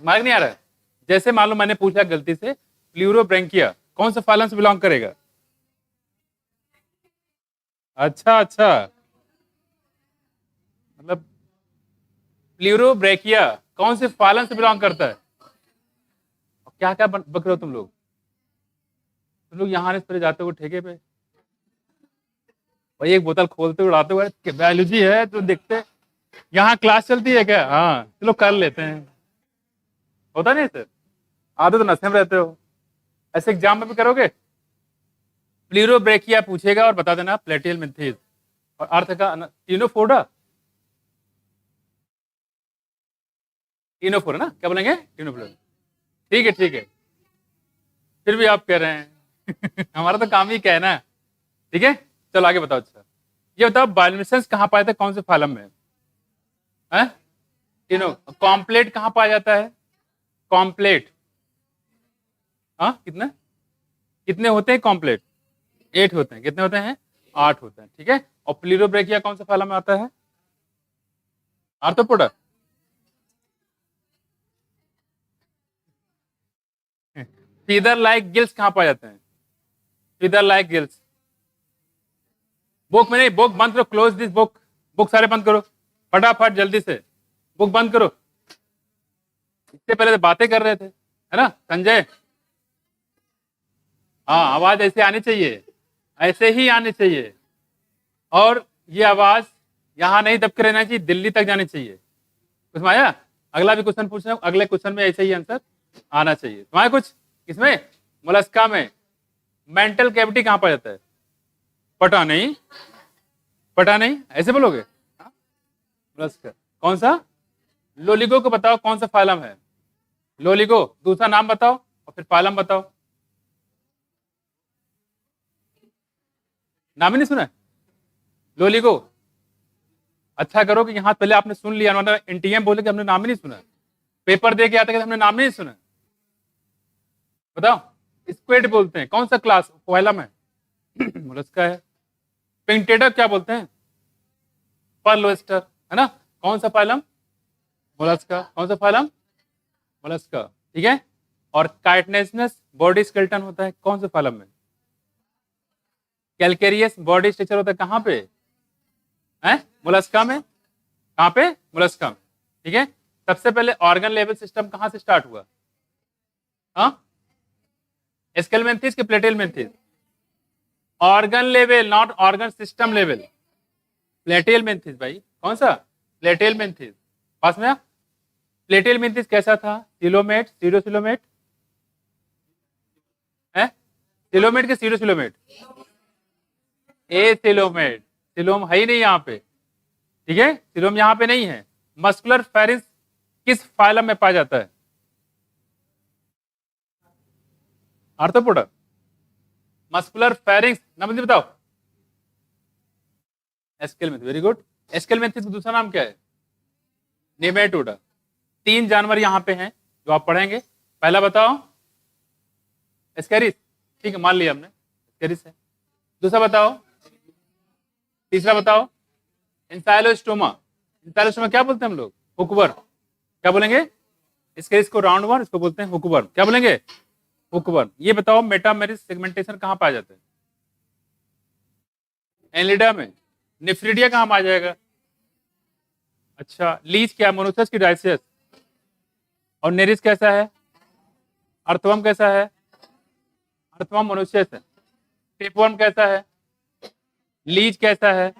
दिमाग नहीं आ रहा है? जैसे मान लो मैंने पूछा गलती से प्लूरोब्रैंकिया कौन सा फाइलम से बिलोंग करेगा? अच्छा अच्छा, मतलब प्लूरोब्रैंकिया कौन से फाइलम से बिलोंग करता है? क्या क्या बक रहे हो तुम लोग? तुम लोग यहाँ से जाते हो ठेके पे, भाई एक बोतल खोलते उड़ाते हुए बायोलॉजी है तो देखते। यहाँ क्लास चलती है क्या? हाँ चलो कर लेते हैं। होता नहीं सर, आधे तो नशे में रहते हो। ऐसे एग्जाम में भी करोगे? प्लूरोब्रैंकिया पूछेगा और बता देना प्लेटियल मिंथेस और अर्थ का टिनोफोरा। टिनोफोरा ना, क्या बोलेंगे? टिनोफोरा। ठीक है ठीक है, फिर भी आप कह रहे हैं हमारा तो काम ही क्या है ना। ठीक है चलो आगे बताओ। अच्छा ये बताओ बायोलुमिनेसेंस कहाँ पाया था, कौन से फालम में? हैं? टिनो। कॉम्प्लेट कहाँ पाया जाता है? कॉम्प्लेट। हाँ कितने कितने होते हैं कॉम्प्लेट? 8 होते हैं। कितने होते हैं? 8 होते हैं। ठीक है, और प्लूरोब्रैंकिया कौन सा फालम में आता है? आर्थ्रोपोडा। फीदर लाइक गिल्स कहाँ पाए जाते हैं? फीदर लाइक गिल्स बुक में नहीं, बुक बंद करो, क्लोज दिस बुक। बुक सारे बंद करो फटाफट जल्दी से, बुक बंद करो। इससे पहले तो बातें कर रहे थे है ना संजय? हाँ आवाज ऐसे आनी चाहिए, ऐसे ही आनी चाहिए। और ये आवाज यहाँ नहीं दब के रहना चाहिए, दिल्ली तक जानी चाहिए। कुछ आया? अगला भी क्वेश्चन पूछ रहा हूँ, अगले क्वेश्चन में ऐसे ही आंसर आना चाहिए। तुम्हारे कुछ इसमें मोलस्का में मेंटल कैविटी कहाँ पाया जाता है? पता नहीं, पता नहीं ऐसे बोलोगे? मोलस्का कौन सा? लोलिगो को बताओ कौन सा फाइलम है? लोलिगो दूसरा नाम बताओ और फिर फाइलम बताओ। नाम ही नहीं सुना है लोलिगो? अच्छा करो कि यहाँ पहले आपने सुन लिया, वरना एनटीएम बोले कि हमने नाम ही नहीं सुना। पेपर दे के आते हमने नाम ही नहीं सुना। बताओ स्क्वेड बोलते हैं कौन सा क्लास फाइलम है? मोलस्का है। पिंकटेडर क्या बोलते हैं? पर्ल ऑयस्टर है ना, कौन सा फाइलम? मोलस्का। कौन सा फाइलम? मोलस्का। ठीक है, और काइटनेसनस बॉडी स्केलेटन होता है कौन से फाइलम में? कैलकेरियस बॉडी स्ट्रक्चर होता है कहाँ पे? है मोलस्का में। कहाँ पे? मोलस्का में। ठीक है, सबसे पहले ऑर्गन लेवल सिस्टम कहाँ से स्टार्ट हुआ? हाँ स्केलमेंथिस के प्लेटियलमेंथिस? Organ level not organ system level. प्लेटियलमेंथिस भाई, कौन सा? प्लेटियलमेंथिस। पास में? प्लेटियलमेंथिस कैसा था? सिलोमेट, सीरोसिलोमेट है? सिलोमेट के सीरोसिलोमेट? ए सिलोमेट। सिलोम है ही नहीं यहाँ पे। ठीक है, सिलोम यहाँ पे नहीं है। मस्कुलर फेरिंक्स किस फाइलम में पाया जाता है? आर्थ्रोपोडा। मस्कुलर फेरिंक्स नाम बताओ। Aschelminthes, very good. एस्केलमेंथिस का दूसरा नाम क्या है? नेमेटोडा। 3 जानवर यहाँ पे हैं जो आप पढ़ेंगे। पहला बताओ एस्केरिस, ठीक है मान लिया हमने एस्केरिस है। दूसरा बताओ, तीसरा बताओ इंसाइलोस्टोमा। इंसाइलोस्टोमा क्या बोलते हैं हम लोग? हुकवर्म। क्या बोलेंगे? एस्केरिस को राउंड वर्म, इसको बोलते हैं हुकवर्म। क्या बोलेंगे? हुकवर्म। ये बताओ मेटामेरिस सेगमेंटेशन कहाँ पाया जाता है? एनलिडा में। निफ्रिडिया कहाँ आ जाएगा? अच्छा लीच क्या? मोनोसस की डायसियस। और नेरिस कैसा है? अर्थवर्म कैसा है? अर्थवर्म मोनोसियस है। टेपवर्म कैसा है? लीच कैसा है?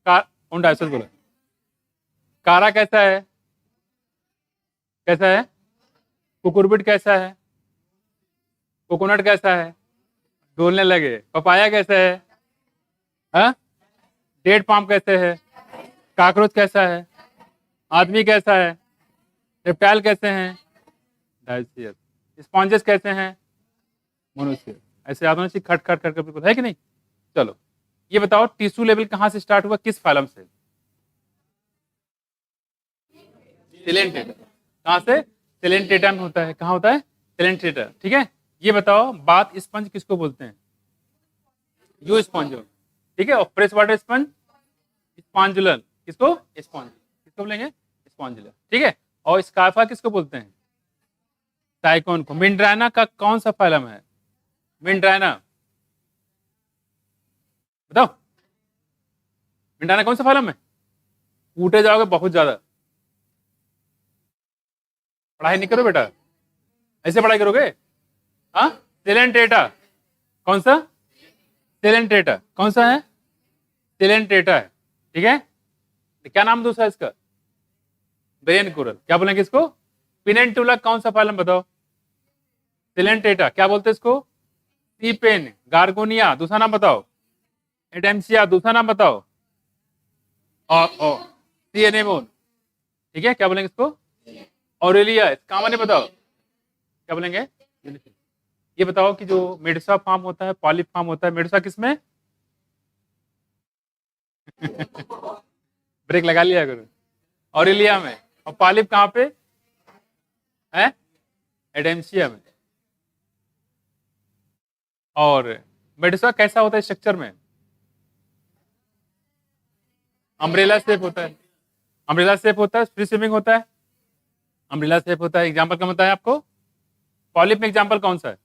डायसियस बोला। कारा कैसा है? कैसा है? कुकुरबिट कैसा है? कोकोनट कैसा है? डोलने लगे। पपाया कैसा है? हाँ? डेड पाम कैसे है? काकरोच कैसा है? आदमी कैसा है? रेप्टाइल कैसे हैं? डायसियस। स्पॉन्जेस कैसे हैं? मोनोसियस। ऐसे याद होना चाहिए, खट खट खट बिल्कुल है कि नहीं? चलो ये बताओ टिश्यू लेवल कहाँ से स्टार्ट हुआ, किस फाइलम से? सिलेंटेटर। कहाँ से? सिलेंटेटा में होता है। कहाँ होता है? सिलेंटेटर। ठीक है, ये बताओ बाथ स्पंज किसको बोलते हैं? यू स्पॉन्जो। ठीक है, और फ्रेश वाटर स्पंज स्पॉन्जुलर। किसको? स्पॉन्ज। किसको बोलेंगे? स्पॉन्जुलर। ठीक है, और स्कार्फा किसको बोलते हैं? टाइकोन को। मिंड्राना का कौन सा फाइलम है? मिंड्राना बताओ, मिंड्राना कौन सा फाइलम है? कूटे जाओगे बहुत ज्यादा, पढ़ाई नहीं करो बेटा, ऐसे पढ़ाई करोगे? हाँ, सिलेंट्रेटा कौन सा? सिलेंट्रेटा कौन सा है? सिलेंट्रेटा है, ठीक है। क्या नाम दूसरा इसका? Brain coral. क्या बोलेंगे इसको? पिनेंटुला कौन सा फाइलम बताओ? सिलेंट्रेटा। क्या बोलते हैं इसको? सीपेन। गार्गोनिया दूसरा नाम बताओ? एडेम्सिया दूसरा नाम बताओ? और सीएनेमोन, ठीक है। क्या बोलेंगे इसको? ऑरेलिया। इसका माने बताओ, क्या बोलेंगे? ये बताओ कि जो मेडुसा फॉर्म होता है, पॉलिप फॉर्म होता है, मेडुसा किसमें? ब्रेक लगा लिया करो। ऑरेलिया में। और पॉलिप कहां पे है? एडेम्सिया में। और मेडुसा कैसा होता है स्ट्रक्चर में? अम्ब्रेला शेप होता है। अम्ब्रेला शेप होता है, फ्री स्विमिंग होता है, अम्ब्रेला शेप होता है। एग्जांपल क्या बताया आपको? पॉलिप में एग्जांपल कौन सा है?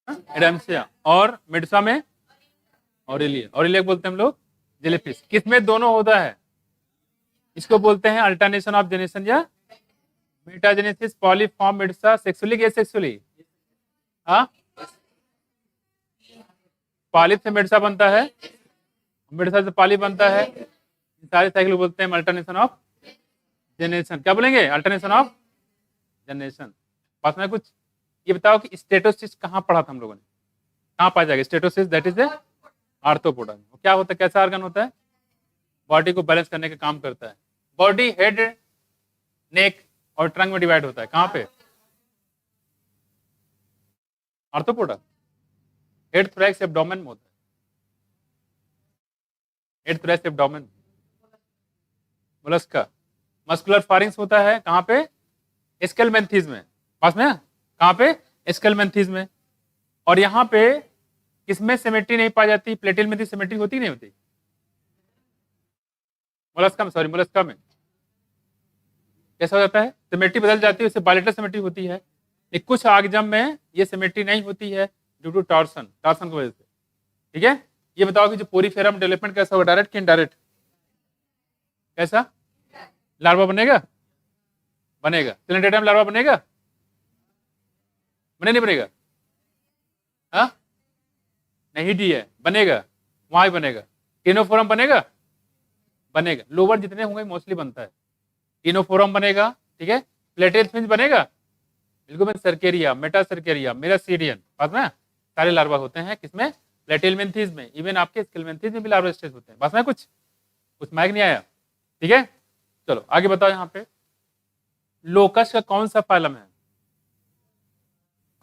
एडेम्सिया। और मेडुसा में ऑरेलिया। ऑरेलिया बोलते हैं हम लोग जेलीफिश। किसमें दोनों होता है? इसको बोलते हैं अल्टरनेशन ऑफ जेनेशन या metagenesis. Polyp form Medusa sexually या सेक्सुअली? हाँ, पॉलिप से मेडुसा बनता है, मेडुसा से पॉलिप बनता है। सारे साइकिल बोलते हैं अल्टरनेशन ऑफ जेनेरेशन। क्या बोलेंगे? Alternation of generation. पास में कुछ ये बताओ कि स्टेटोसिस कहाँ पढ़ा था हम लोगों ने? कहाँ पाया जाएगा स्टेटोसिस? That is a arthropoda. क्या होता है, कैसा ऑर्गन होता है? बॉडी को बैलेंस करने का काम करता है। बॉडी हेड, नेक और ट्रंक में डिवाइड होता है। कहाँ पे? आर्थ्रोपोडा। हेड, थोरैक्स, एब्डोमेन में होता है। Head, thorax, abdomen. Mollusca. Muscular pharynx होता है कहाँ पे? स्केलमेंथीज में। पास में कहाँ पे? स्केलमेंथीज में। और यहाँ पे किसमें सिमेट्री नहीं पाई जाती? प्लेटिल में सिमेट्री होती नहीं होती? मोलस्का में, सॉरी मोलस्का में। कैसा हो जाता है? सिमेट्री बदल जाती है, उससे बायलेटरल सिमेट्री होती है। लेकिन कुछ आगजम में ये सिमेट्री नहीं होती है ड्यू टू टॉर्सन, टॉर्सन की वजह से, ठीक है। ये बताओ कि जो पोरीफेरम डेवलपमेंट कैसा होगा? डायरेक्ट कि इनडायरेक्ट? कैसा? लार्वा बनेगा? बनेगा। सिलेंट्रेटा में लार्वा बनेगा? बने नहीं बनेगा? हाँ, नहीं डी है, बनेगा, वहां भी बनेगा। टिनोफोरम बनेगा? बनेगा। लोअर जितने होंगे मोस्टली बनता है। टिनोफोरम बनेगा, ठीक है। प्लेटेल फिंच बनेगा? बिल्कुल। सर्केरिया, मेटा सर्केरिया, मेरासीडियन, पास में सारे लार्वा होते हैं किसमें? प्लेटिलमेंथीज में। इवन आपके स्केलमेंथीज में भी लार्वा स्टेज होते हैं। पास में कुछ माइक नहीं आया, ठीक है। चलो आगे बताओ। यहाँ पे लोकस का कौन सा फाइलम है?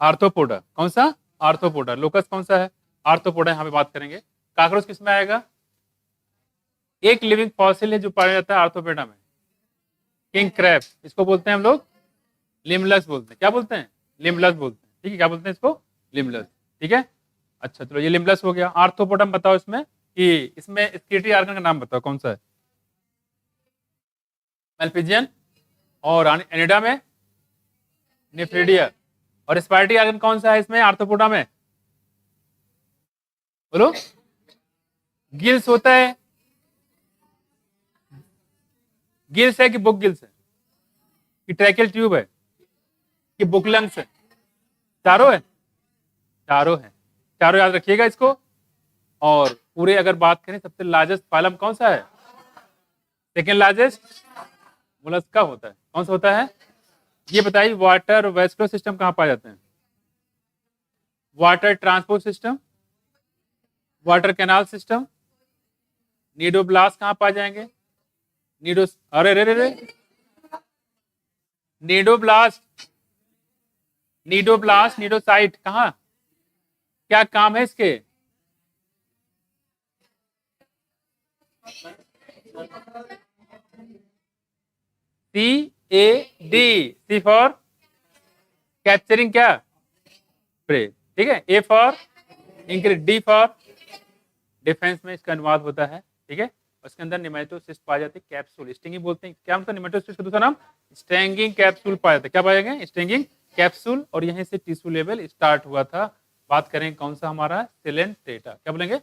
आर्थ्रोपोडा। कौन सा? आर्थ्रोपोडा। लोकस कौन सा है? आर्थ्रोपोडा। यहाँ पे बात करेंगे। काकरोच किसमें आएगा? एक लिविंग फॉसिल है जो पाया जाता है आर्थ्रोपोडा में, किंग क्रैब। इसको बोलते हैं हम लोग लिम्बलस बोलते हैं। क्या बोलते हैं? लिम्बलस बोलते हैं, ठीक है। क्या बोलते हैं इसको? लिम्बलस, ठीक है। अच्छा चलो, ये लिम्बलस हो गया। आर्थ्रोपोडा बताओ इसमें कि इसमें स्केटरी आर्गन का नाम बताओ कौन सा है? मेलफिजियन। और एनिडा में निफ्रिडिया। और स्पाइटी आर्गन कौन सा है इसमें आर्थ्रोपोडा में? बोलो। गिल्स होता है? गिल्स है कि बुक गिल्स है कि ट्रैकेल ट्यूब है कि बुक लंग्स है? चारों है? चारों है। चारों याद रखिएगा इसको। और पूरे अगर बात करें सबसे लार्जेस्ट फाइलम कौन सा है? सेकेंड लार्जेस्ट मोलस्का होता है। कौन सा होता है? ये बताइए वाटर वेस्कुलर सिस्टम कहां पाए जाते हैं? Water transport system, water canal system, cnidoblast कहां पाए जाएंगे? अरे रे रे रे नीडोब्लास्ट, नीडोसाइट कहां? क्या काम है इसके? CAD, सी फॉर कैप्चरिंग क्या? प्रे, ठीक है। A for increase, D for defence में इसका अनुवाद होता है, ठीक है। उसके अंदर निमेटोसिस्ट पाए जाते हैं, कैप्सूल स्टिंगिंग बोलते हैं। क्या मतलब निमेटोसिस्ट का दूसरा नाम? स्टिंगिंग कैप्सूल पाया जाता है। क्या पाया गया? Stinging capsule. और यहीं से टिश्यू लेवल स्टार्ट हुआ था। बात करें कौन सा हमारा? सिलेंट्रेटा। क्या बोलेंगे?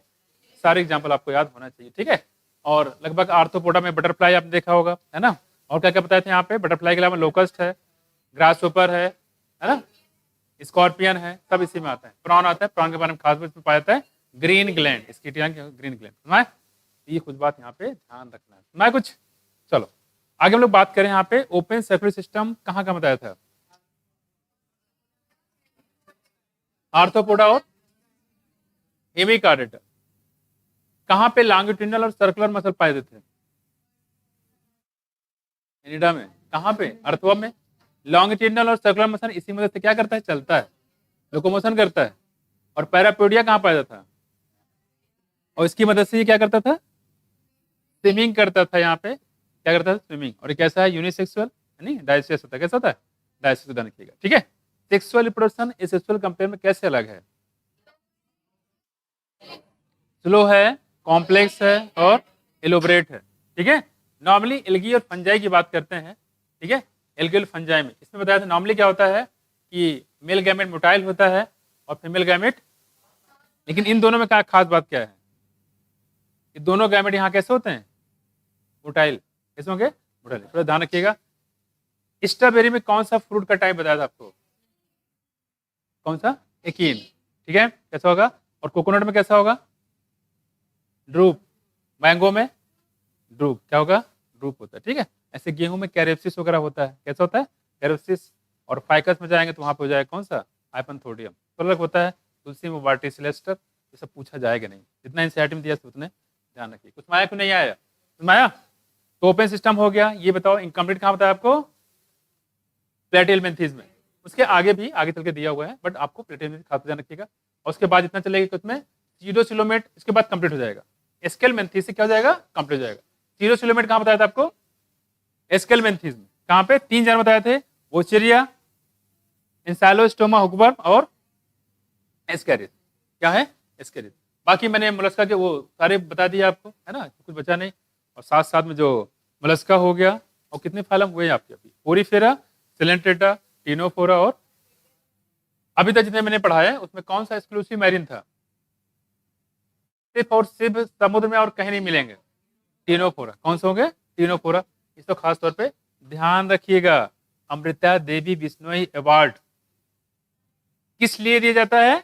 सारे एग्जाम्पल आपको याद होना चाहिए, ठीक है। और लगभग आर्थ्रोपोडा में बटरफ्लाई आपने देखा होगा, है ना। और क्या क्या बताए थे यहाँ पे? बटरफ्लाई के अलावा लोकस्ट है, ग्रास होपर है ना, स्कॉर्पियन है, सब इसी में आता है। प्रॉन आता है, प्रॉन के बारे में खास बात पाया जाता है ग्रीन ग्लैंड, इसकी ग्रीन ग्लैंड। ये कुछ बात यहाँ पे ध्यान रखना है। मैं कुछ चलो आगे हम लोग बात करें। यहाँ पे ओपन सर्कुलर सिस्टम कहाँ का बताया था? आर्थ्रोपोडा और हेमिकार्डेटा। कहाँ पे लॉन्गिट्यूडिनल और सर्कुलर मसल पाए जाते हैं? एनिडा में। कहाँ पे? अर्थवा में। लॉन्गिट्यूडिनल और सर्कुलर मसल इसी मदद से क्या करता है? चलता है, लोकोमोशन करता है। और पैरापोडिया कहाँ पाया जाता है? और इसकी मदद से ये क्या करता था? स्विमिंग करता था। यहाँ पे क्या करता था? स्विमिंग। और ये कैसा है? यूनिसेक्सुअल, नहीं डाइसेक्स होता है। कैसा होता है? डाइसेक्स ध्यान रखिएगा, ठीक है। सेक्सुअल रिप्रोडक्शन एसेक्सुअल कंपेयर में कैसे अलग है? स्लो है, कॉम्प्लेक्स है और एलोबरेट है, ठीक है। नॉर्मली एल्गी और फंजाई की बात करते हैं, ठीक है। एल्गी और फंजाई में इसमें बताया था नॉर्मली क्या होता है कि मेल गैमेट मोटाइल होता है और फीमेल गैमेट, लेकिन इन दोनों में क्या खास बात क्या है कि दोनों गैमेट यहाँ कैसे होते हैं? मोटाइल। कैसे होंगे? मोटाइल। थोड़ा ध्यान रखिएगा। स्ट्रॉबेरी में कौन सा फ्रूट का टाइप बताया था आपको? कौन सा? एकीन, ठीक है। कैसा होगा? और कोकोनट में कैसा होगा? ड्रूप। मैंगो में ड्रूप। क्या होगा? ड्रूप होता है, ठीक है। ऐसे गेहूं में कैरेप्सिस वगैरह होता है। कैसा होता है? कैरेप्सिस। और फाइकस में जाएंगे तो वहां पे हो जाएगा कौन सा? हाइपनथोडियम। तो अलग होता है। तुलसी में वार्टिसिलेस्टर। ये सब पूछा जाएगा नहीं, जितना एनसीईआरटी में दिया उतने ध्यान रखिए। कुछ माया क्यों नहीं आया? कुछ माया? तो ओपन सिस्टम हो गया। ये बताओ इनकम्प्लीट कहाँ बताया आपको? प्लेटिहेलमिन्थेस में। उसके आगे भी आगे चल के दिया हुआ है, बट आपको प्लेटिहेलमिन्थेस खास ध्यान रखिएगा। और उसके बाद इतना चलेगा उसमें जीरोसिलोमेट, इसके बाद कंप्लीट हो जाएगा। एस्केलमेंथेस से क्या हो जाएगा? कंप्लीट हो जाएगा। जीरोसिलोमेट कहाँ बताया था आपको? एस्केलमेंथेस में। कहाँ पे? 3 जन बताए थे, वोचेरिया, एंसाइलोस्टोमा हुकवर्म और एस्केरिस। क्या है? एस्केरिस। बाकी मैंने मोलस्का के वो सारे बता दिए आपको, है ना, कुछ बचा नहीं। और साथ साथ में जो मोलस्का हो गया, और कितने फाइलम हुए आपके अभी? पोरीफेरा, सिलेंट्रेटा, टीनोफोरा और अभी तक जितने मैंने पढ़ाया उसमें कौन सा एक्सक्लूसिव मैरिन था? सिर्फ और सिर्फ समुद्र में और कहीं नहीं मिलेंगे। टीनोफोरा। कौन से होंगे? टीनोफोरा। इस तो खास तौर पे ध्यान रखिएगा। अमृता देवी बिश्नोई अवार्ड किस लिए दिया जाता है?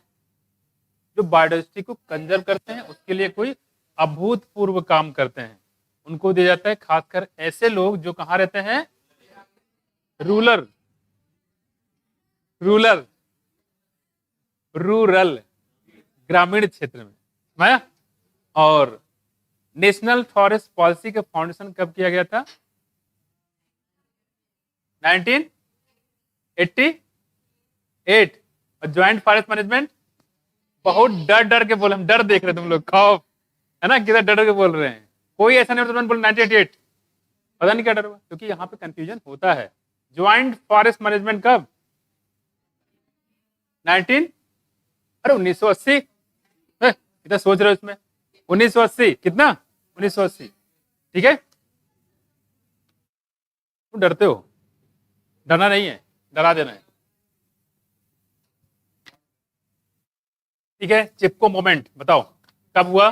जो बायोडाइवर्सिटी को कंजर्व करते हैं, उसके लिए कोई अभूतपूर्व काम करते हैं, उनको दिया जाता है। खासकर ऐसे लोग जो कहाँ रहते हैं? रूरल रूरल रूरल ग्रामीण क्षेत्र में। मैं और नेशनल फॉरेस्ट पॉलिसी का फाउंडेशन कब किया गया था? 1988। और ज्वाइंट फॉरेस्ट मैनेजमेंट, बहुत डर डर के बोल, हम डर देख रहे तुम लोग, खौफ, है ना, किधर डर डर के बोल रहे हैं। कोई ऐसा नहीं होता बोल 1988। पता नहीं क्या डर हुआ, क्योंकि यहाँ पे कंफ्यूजन होता है। ज्वाइंट फॉरेस्ट मैनेजमेंट कब? 19 अरे 1980। कितना सोच रहे हो इसमें? 1980। कितना? 1980, ठीक है। तुम डरते हो, डरना नहीं है, डरा देना है, ठीक है। चिपको मोमेंट बताओ कब हुआ?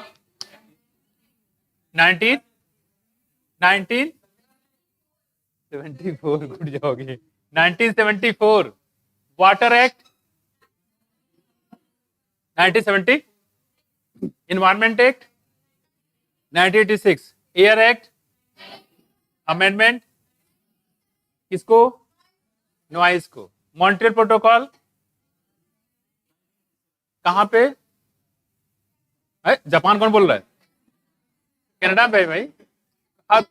1974। गुड जाओगे। 1974 water act, 1970 environment act, 1986 air act amendment, किसको? नॉइस को। मॉन्ट्रियल प्रोटोकॉल कहां पे? जापान। कौन बोल रहा है? कनाडा पे भाई। अब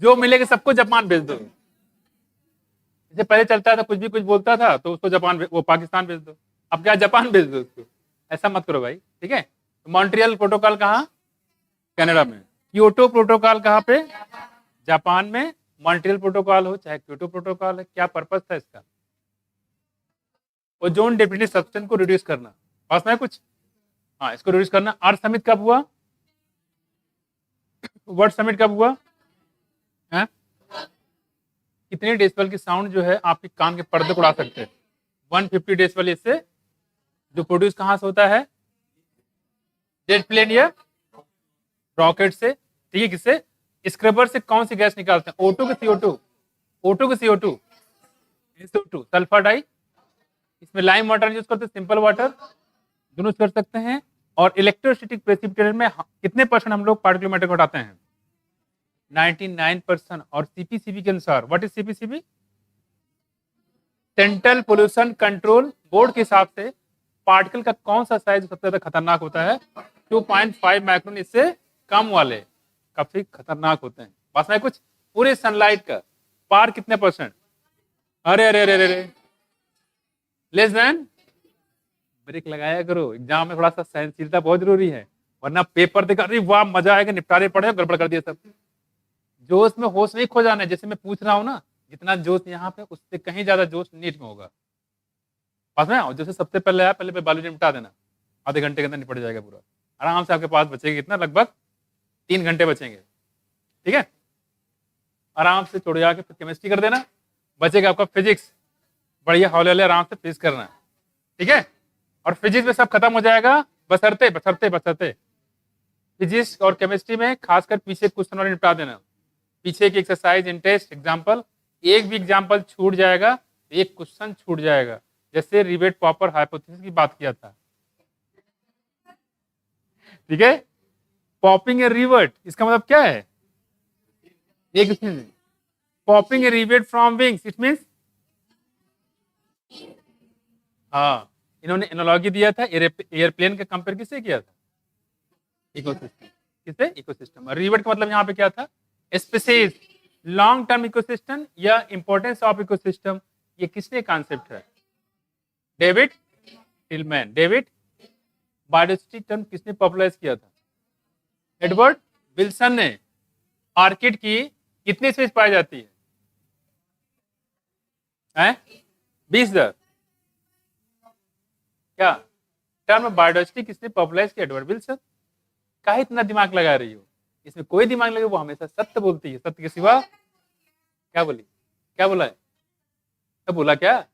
जो मिलेगा सबको जापान भेज दो। जैसे पहले चलता था, कुछ भी कुछ बोलता था तो उसको जापान, वो पाकिस्तान भेज दो। अब क्या जापान भेज दो उसको? ऐसा मत करो भाई, ठीक है। तो मॉन्ट्रियल प्रोटोकॉल कहाँ? कनाडा में। क्योटो प्रोटोकॉल कहाँ पे? जापान में। मॉन्ट्रियल प्रोटोकॉल हो चाहे क्योटो प्रोटोकॉल है, क्या पर्पस था इसका? ओजोन डिप्लीटिंग सब्सटेंस को रिड्यूस करना। पास में कुछ? हाँ, इसको रिड्यूस करना। अर्थ समिट कब हुआ? वर्ल्ड समिट कब हुआ है? कितने डेसिबल की साउंड जो है आपके कान के पर्दे को उड़ा सकते हैं? 150 डेसिबल। इससे जो प्रोड्यूस कहाँ से होता है? जेट प्लेन या रॉकेट से। ठीक है, किससे? स्क्रबर से कौन सी गैस निकालते हैं? O2 के CO2? O2 के CO2? SO2 sulphur di. इसमें लाइम वाटर यूज करते हैं, सिंपल वाटर, दोनों यूज कर सकते हैं। और इलेक्ट्रोस्टैटिक प्रेसिपिटेशन में कितने परसेंट हम लोग पार्टिकुलर मैटर को हटाते हैं? 99%। और सीपीसीबी के अनुसार, what is CPCB? Central pollution control board के हिसाब से पार्टिकल का कौन सा साइज सबसे ज्यादा खतरनाक होता है? 2.5 माइक्रोन। इससे कम वाले काफी खतरनाक होते हैं। बस में कुछ पूरे सनलाइट का पार कितने परसेंट? अरे अरे अरे अरे, लेस देन। ब्रेक लगाया करो, एग्जाम में थोड़ा सा सहनशीलता बहुत जरूरी है, वरना पेपर देखा अरे वाह मजा आएगा, निपटारे पड़े, गड़बड़ कर दिया सब। जोश में होश नहीं खो जाना है। जैसे मैं पूछ रहा हूँ ना, जितना जोश यहाँ पे उससे कहीं ज्यादा जोश नीट में होगा। पास में आओ, जैसे सबसे पहले आया पहले बायोलॉजी निपटा देना, आधे घंटे के अंदर निपट जाएगा पूरा आराम से। आपके पास बचेगा कितना? लगभग 3 घंटे बचेंगे। ठीक है, आराम से छोड़ जाके फिर केमिस्ट्री कर देना, बचेगा आपका फिजिक्स। बढ़िया हौले हौले आराम से फिजिक्स करना। ठीक है, और फिजिक्स में सब खत्म हो जाएगा बशर्ते बशर्ते बशर्ते फिजिक्स और केमिस्ट्री में खासकर पीछे क्वेश्चन वाले निपटा देना। पीछे की एक्सरसाइज, इंटरेस्ट, एग्जाम्पल, एक भी एग्जाम्पल छूट जाएगा एक क्वेश्चन छूट जाएगा। जैसे रिवेट पॉपर हाइपोथेसिस की बात किया था। ठीक है, पॉपिंग ए रिवर्ट इसका मतलब क्या है? एक popping A rivet from wings, it means, हाँ, इन्होंने एनालॉजी दिया था एयरप्लेन का कंपेयर किससे किया था? इकोसिस्टम। किससे? इकोसिस्टम। और रिवर्ट का मतलब यहाँ पे क्या था? स्पीसीज, लॉन्ग टर्म इकोसिस्टम या इंपॉर्टेंस ऑफ इकोसिस्टम। ये किसने कॉन्सेप्ट है? David Tilman. David biodiversity term किसने पॉपुलराइज किया था? एडवर्ड विल्सन ने। ऑर्किड की कितनी स्पीशीज पाई जाती है? 20,000। क्या टर्म बायोडाइवर्सिटी किसने पॉपुलराइज किया? Edward Wilson. काहे इतना दिमाग लगा रही हो? इसमें कोई दिमाग लगे, वो हमेशा सत्य बोलती है, सत्य के सिवा। क्या बोली? क्या बोला है? क्या बोला? क्या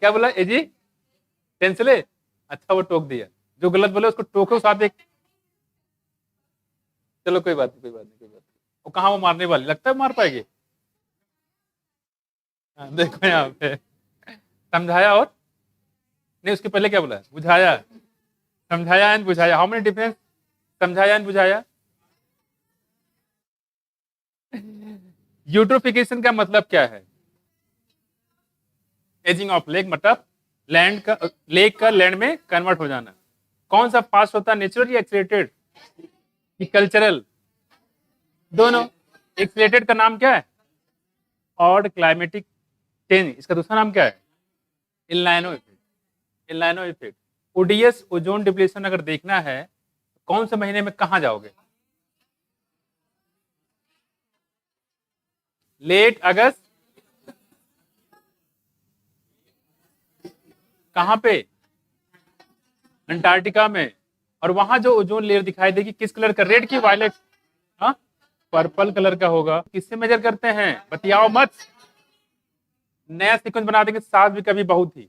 बोला? एजी टेंसले। अच्छा, वो टोक दिया। जो गलत बोले उसको टोको साथ एक। चलो कोई बात नहीं, कोई बात नहीं, कोई बात नहीं। वो कहाँ वो मारने वाली, लगता है मार पाएगी। देखो यहाँ पे समझाया और नहीं, उसके पहले क्या बोला? बुझाया। समझाया एंड बुझाया, हाउ मेनी डिफरेंस? समझाया एंड बुझाया। यूट्रोफिकेशन का मतलब क्या है? एजिंग ऑफ लेक, मतलब लैंड का, लेक का लैंड में कन्वर्ट हो जाना। कौन सा फास्ट होता है, नेचुरल या एक्सीलरेटेड? कल्चरल? दोनों। एक्सीलरेटेड का नाम क्या है? Odd climatic change. इसका दूसरा नाम क्या है? El Nino effect. El Nino effect. ODS, ozone depletion अगर देखना है कौन से महीने में कहां जाओगे? Late August. कहां पे? अंटार्कटिका में। और वहां जो ओजोन लेयर दिखाई देगी किस कलर का? रेड की वायलेट? हाँ, पर्पल कलर का होगा। किससे मेजर करते हैं? बतियाओ मत, नया सीक्वेंस बना देंगे। साथ भी कभी बहुत ही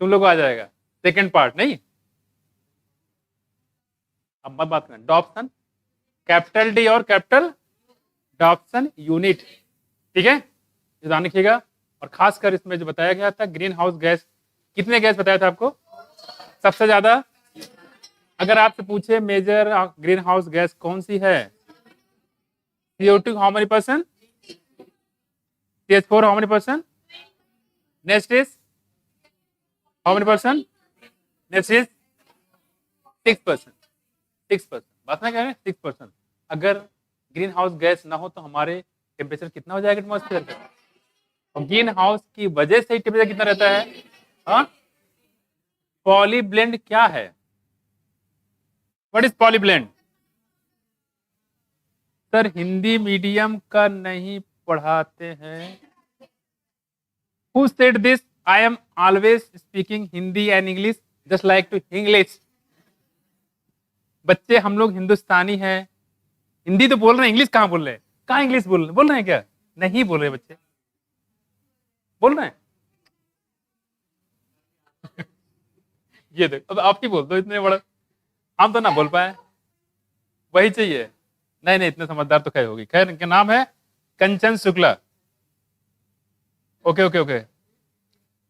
तुम लोग आ जाएगा सेकंड पार्ट। नहीं, अब मत बात करना। डॉप्सन, कैपिटल डी और कैपिटल डॉप्सन यूनिट। ठीक है, ध्यान रखिएगा। और खासकर इसमें जो बताया गया था ग्रीन हाउस गैस, कितने गैस बताया था आपको सबसे ज्यादा? अगर आपसे पूछे मेजर ग्रीन हाउस गैस कौन सी है? CO2 how many percent? CH4 how many percent? Next is how many percent? Next is 6%। 6%। बात ना कह रहे हैं 6%। अगर ग्रीन हाउस गैस ना हो तो हमारे टेम्परेचर कितना हो जाएगा एटमॉस्फेयर का? और ग्रीन हाउस की वजह से ही टेम्परेचर कितना रहता है? हाँ, पॉलीब्लेंड क्या है? What is polyblend? Sir Hindi medium का नहीं पढ़ाते हैं। Who said this? I am always speaking Hindi and English just like to English. बच्चे हम लोग हिंदुस्तानी हैं, हिंदी तो बोल रहे हैं, इंग्लिश कहाँ बोल रहे हैं? कहाँ इंग्लिश बोल रहे हैं क्या? नहीं बोल रहे बच्चे, बोल रहे हैं। ये देखो, अब आप ही बोल दो, इतने बड़ा हम तो ना बोल पाए, वही चाहिए। नहीं नहीं, इतने समझदार तो खैर होगी। खैर, इनका नाम है कंचन शुक्ला। ओके ओके ओके,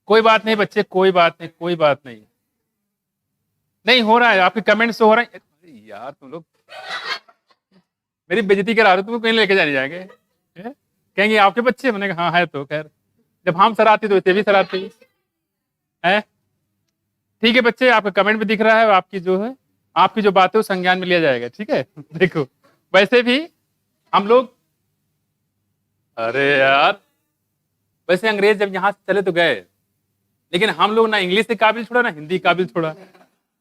कोई बात नहीं बच्चे, कोई बात नहीं, कोई बात नहीं। नहीं हो रहा है, आपके कमेंट्स तो हो रहे हैं। अरे यार तुम लोग मेरी बेइज्जती करा रहे हो, तुमको कहीं लेके जाने जाएंगे हैं? कहेंगे आपके बच्चे, मैंने कहा हाँ है। तो खैर, जब हम शरारती तो इसे भी शरारती है। ठीक है बच्चे, आपका कमेंट भी दिख रहा है, आपकी जो है, आपकी जो बात है वो संज्ञान में लिया जाएगा, ठीक है। देखो, वैसे भी हम लोग, अरे यार, वैसे अंग्रेज जब यहां से चले तो गए, लेकिन हम लोग ना इंग्लिश के काबिल छोड़ा, ना हिंदी काबिल छोड़ा,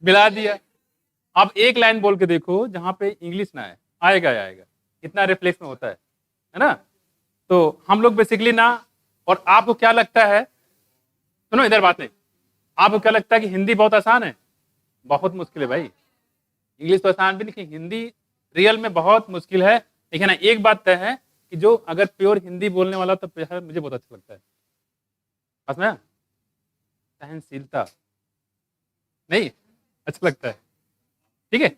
मिला दिया। आप एक लाइन बोल के देखो जहां पे इंग्लिश ना है, आएगा आएगा, इतना रिफ्लेक्स में होता है ना। तो हम लोग बेसिकली ना, और आपको क्या लगता है, सुनो इधर बात नहीं, आपको क्या लगता है कि हिंदी बहुत आसान है? बहुत मुश्किल है भाई। इंग्लिश तो आसान भी नहीं, हिंदी रियल में बहुत मुश्किल है। लेकिन ना एक बात तय है कि जो अगर प्योर हिंदी बोलने वाला, तो मुझे बहुत अच्छा लगता है। बस में सहनशीलता, नहीं अच्छा लगता है, ठीक है।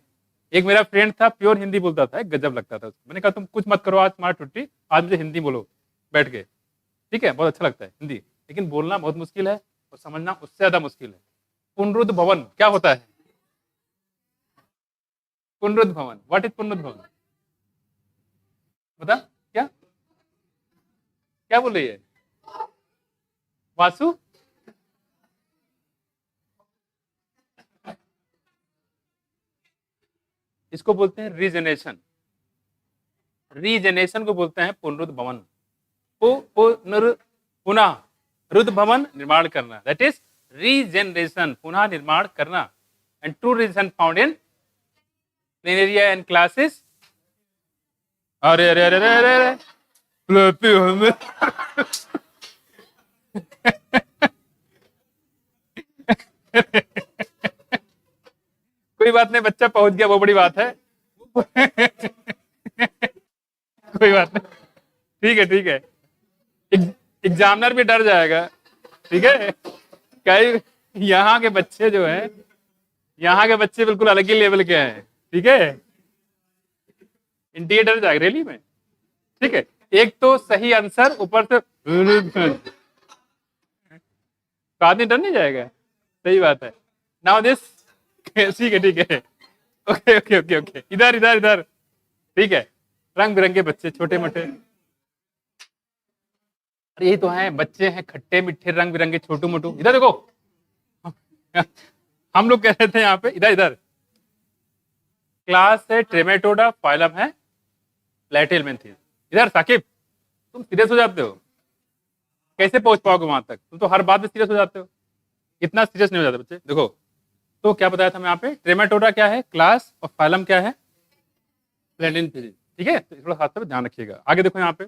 एक मेरा फ्रेंड था, प्योर हिंदी बोलता था, गजब लगता था उसको। मैंने कहा तुम कुछ मत करो, आज तुम्हारी छुट्टी, आज मुझे हिंदी बोलो बैठ के, ठीक है। बहुत अच्छा लगता है हिंदी, लेकिन बोलना बहुत मुश्किल है और समझना उससे ज्यादा मुश्किल है। पुनरुद्ध भवन क्या होता है? पुनरुद्ध भवन, व्हाट इज पुनरुद्ध भवन? बता, क्या क्या बोल रही है? वासु, इसको बोलते हैं रीजनेशन। रीजनेशन को बोलते हैं पुनरुद्ध भवन। पुनः रुद्ध भवन, निर्माण करना, दैट इज रीजनरेशन, पुनः निर्माण करना। And true region found in planaria and classes. अरे अरे अरे अरे अरे, अरे। कोई बात नहीं, बच्चा पहुंच गया, वो बड़ी बात है। कोई बात नहीं, ठीक है ठीक है। एग्जामिनर भी डर जाएगा, ठीक है। कई यहाँ के बच्चे जो हैं, यहाँ के बच्चे बिल्कुल अलग ही लेवल के हैं, ठीक है। इंडिया डर जाएगा रैली में, ठीक है। एक तो सही आंसर, ऊपर से तो आदमी डर नहीं जाएगा, सही बात है। नाउ दिस, ठीक है ठीक है, ओके ओके ओके ओके, इधर इधर इधर, ठीक है। रंग बिरंगे बच्चे, छोटे मोटे, अरे यही तो हैं बच्चे, हैं खट्टे मीठे, रंग बिरंगे, छोटू मोटू। इधर देखो, हम लोग कह रहे थे यहाँ पे, इधर इधर, क्लास है ट्रेमेटोडा, फाइलम है प्लेटिहेल्मिन्थेस। इधर साकिब, तुम सीरियस हो जाते हो, कैसे पहुंच पाओगे वहां तक? तुम तो हर बात में सीरियस हो जाते हो, इतना सीरियस नहीं हो जाते बच्चे। देखो, तो क्या बताया था मैं यहाँ पे, ट्रेमेटोडा क्या है क्लास, और फाइलम क्या है प्लेटिहेल्मिन्थेस, ठीक है। तो थोड़ा हाथ पे ध्यान रखिएगा। आगे देखो यहाँ पे,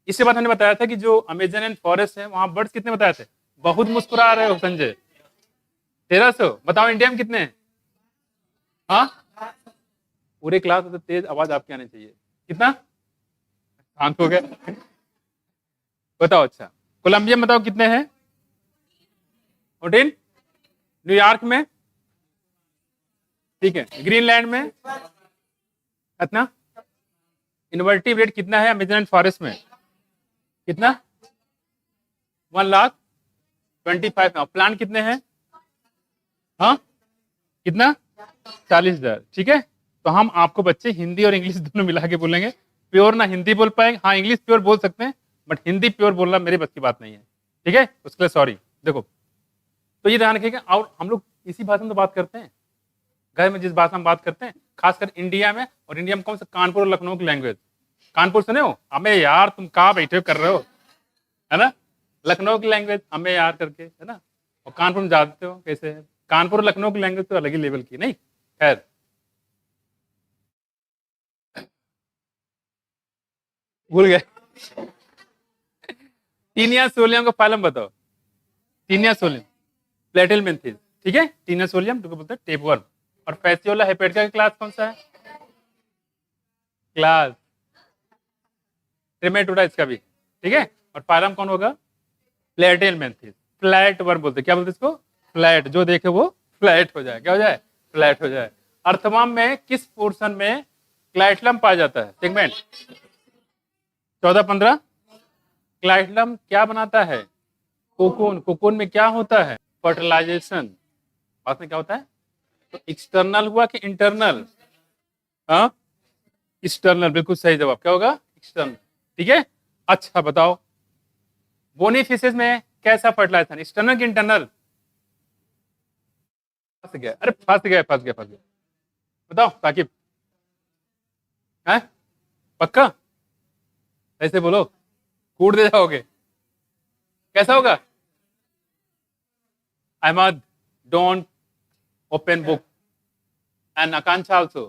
इसके बाद हमने बताया था कि जो अमेजन एंड फॉरेस्ट है, वहां बर्ड्स कितने बताए थे? बहुत मुस्कुरा रहे हो संजय, 1300। बताओ इंडिया में कितने हैं? हाँ, पूरे क्लास में तो तेज आवाज आपकी आनी चाहिए। कितना? शांत हो गए, बताओ। अच्छा, कोलंबिया में बताओ कितने हैं? 14। न्यूयॉर्क में, ठीक है। ग्रीनलैंड में कितना? इनवर्टिब्रेट कितना है अमेजन फॉरेस्ट में? कितना? 1,25,000। प्लांट कितने हैं? हाँ, कितना? 40,000, ठीक है। तो हम आपको बच्चे हिंदी और इंग्लिश दोनों मिला के बोलेंगे। प्योर ना हिंदी बोल पाएंगे, हाँ इंग्लिश प्योर बोल सकते हैं, बट हिंदी प्योर बोलना मेरे बस की बात नहीं है, ठीक है। उसके लिए सॉरी। देखो, तो ये ध्यान रखिएगा। और हम लोग इसी भाषा में तो बात करते हैं, घर में जिस भाषा में बात करते हैं, खासकर इंडिया में। और इंडिया में कौन सा? कानपुर और लखनऊ की लैंग्वेज। कानपुर सुने हो? हमें यार तुम कहाँ बैठे हो कर रहे हो, है ना। लखनऊ की लैंग्वेज हमें यार करके, है ना। और कानपुर में जानते हो कैसे है। कानपुर और लखनऊ की लैंग्वेज तो अलग ही लेवल की, नहीं खैर। भूल गए। टीनिया सोलियम का फाइलम बताओ। टीनिया सोलियम, प्लेटिहेल्मिन्थेस, ठीक है। टीनिया सोलियम तो बोलते हैं टेपवर्म, और फैसियोला हेपेटिका का क्लास कौन सा है? क्लास ट्रिमेटोडा इसका भी, ठीक है। और फाइलम कौन होगा? प्लेटिलमेंथिस। फ्लैट वर्म बोलते हैं, क्या बोलते हैं इसको? फ्लैट, जो देखे वो फ्लैट हो जाए, क्या हो जाए? फ्लैट हो जाए। अर्थवर्म में किस पोर्शन में क्लाइटलम पाया जाता है? सेगमेंट 14-15। क्लाइटलम क्या बनाता है? कोकून। कोकून में क्या होता है? फर्टिलाइजेशन। बाद में क्या होता है? तो एक्सटर्नल हुआ कि इंटरनल? हाँ, एक्सटर्नल, बिल्कुल सही जवाब। क्या होगा? एक्सटर्नल, ठीक है। अच्छा बताओ, बोनी फिशेस में कैसा फर्टिलाइजेशन, एक्सटर्नल कि इंटरनल? फंस गया, अरे फंस गया। बताओ साकिब, है पक्का? ऐसे बोलो, कूट दे जाओगे। कैसा होगा? Ahmad, don't open book, and Akanksha also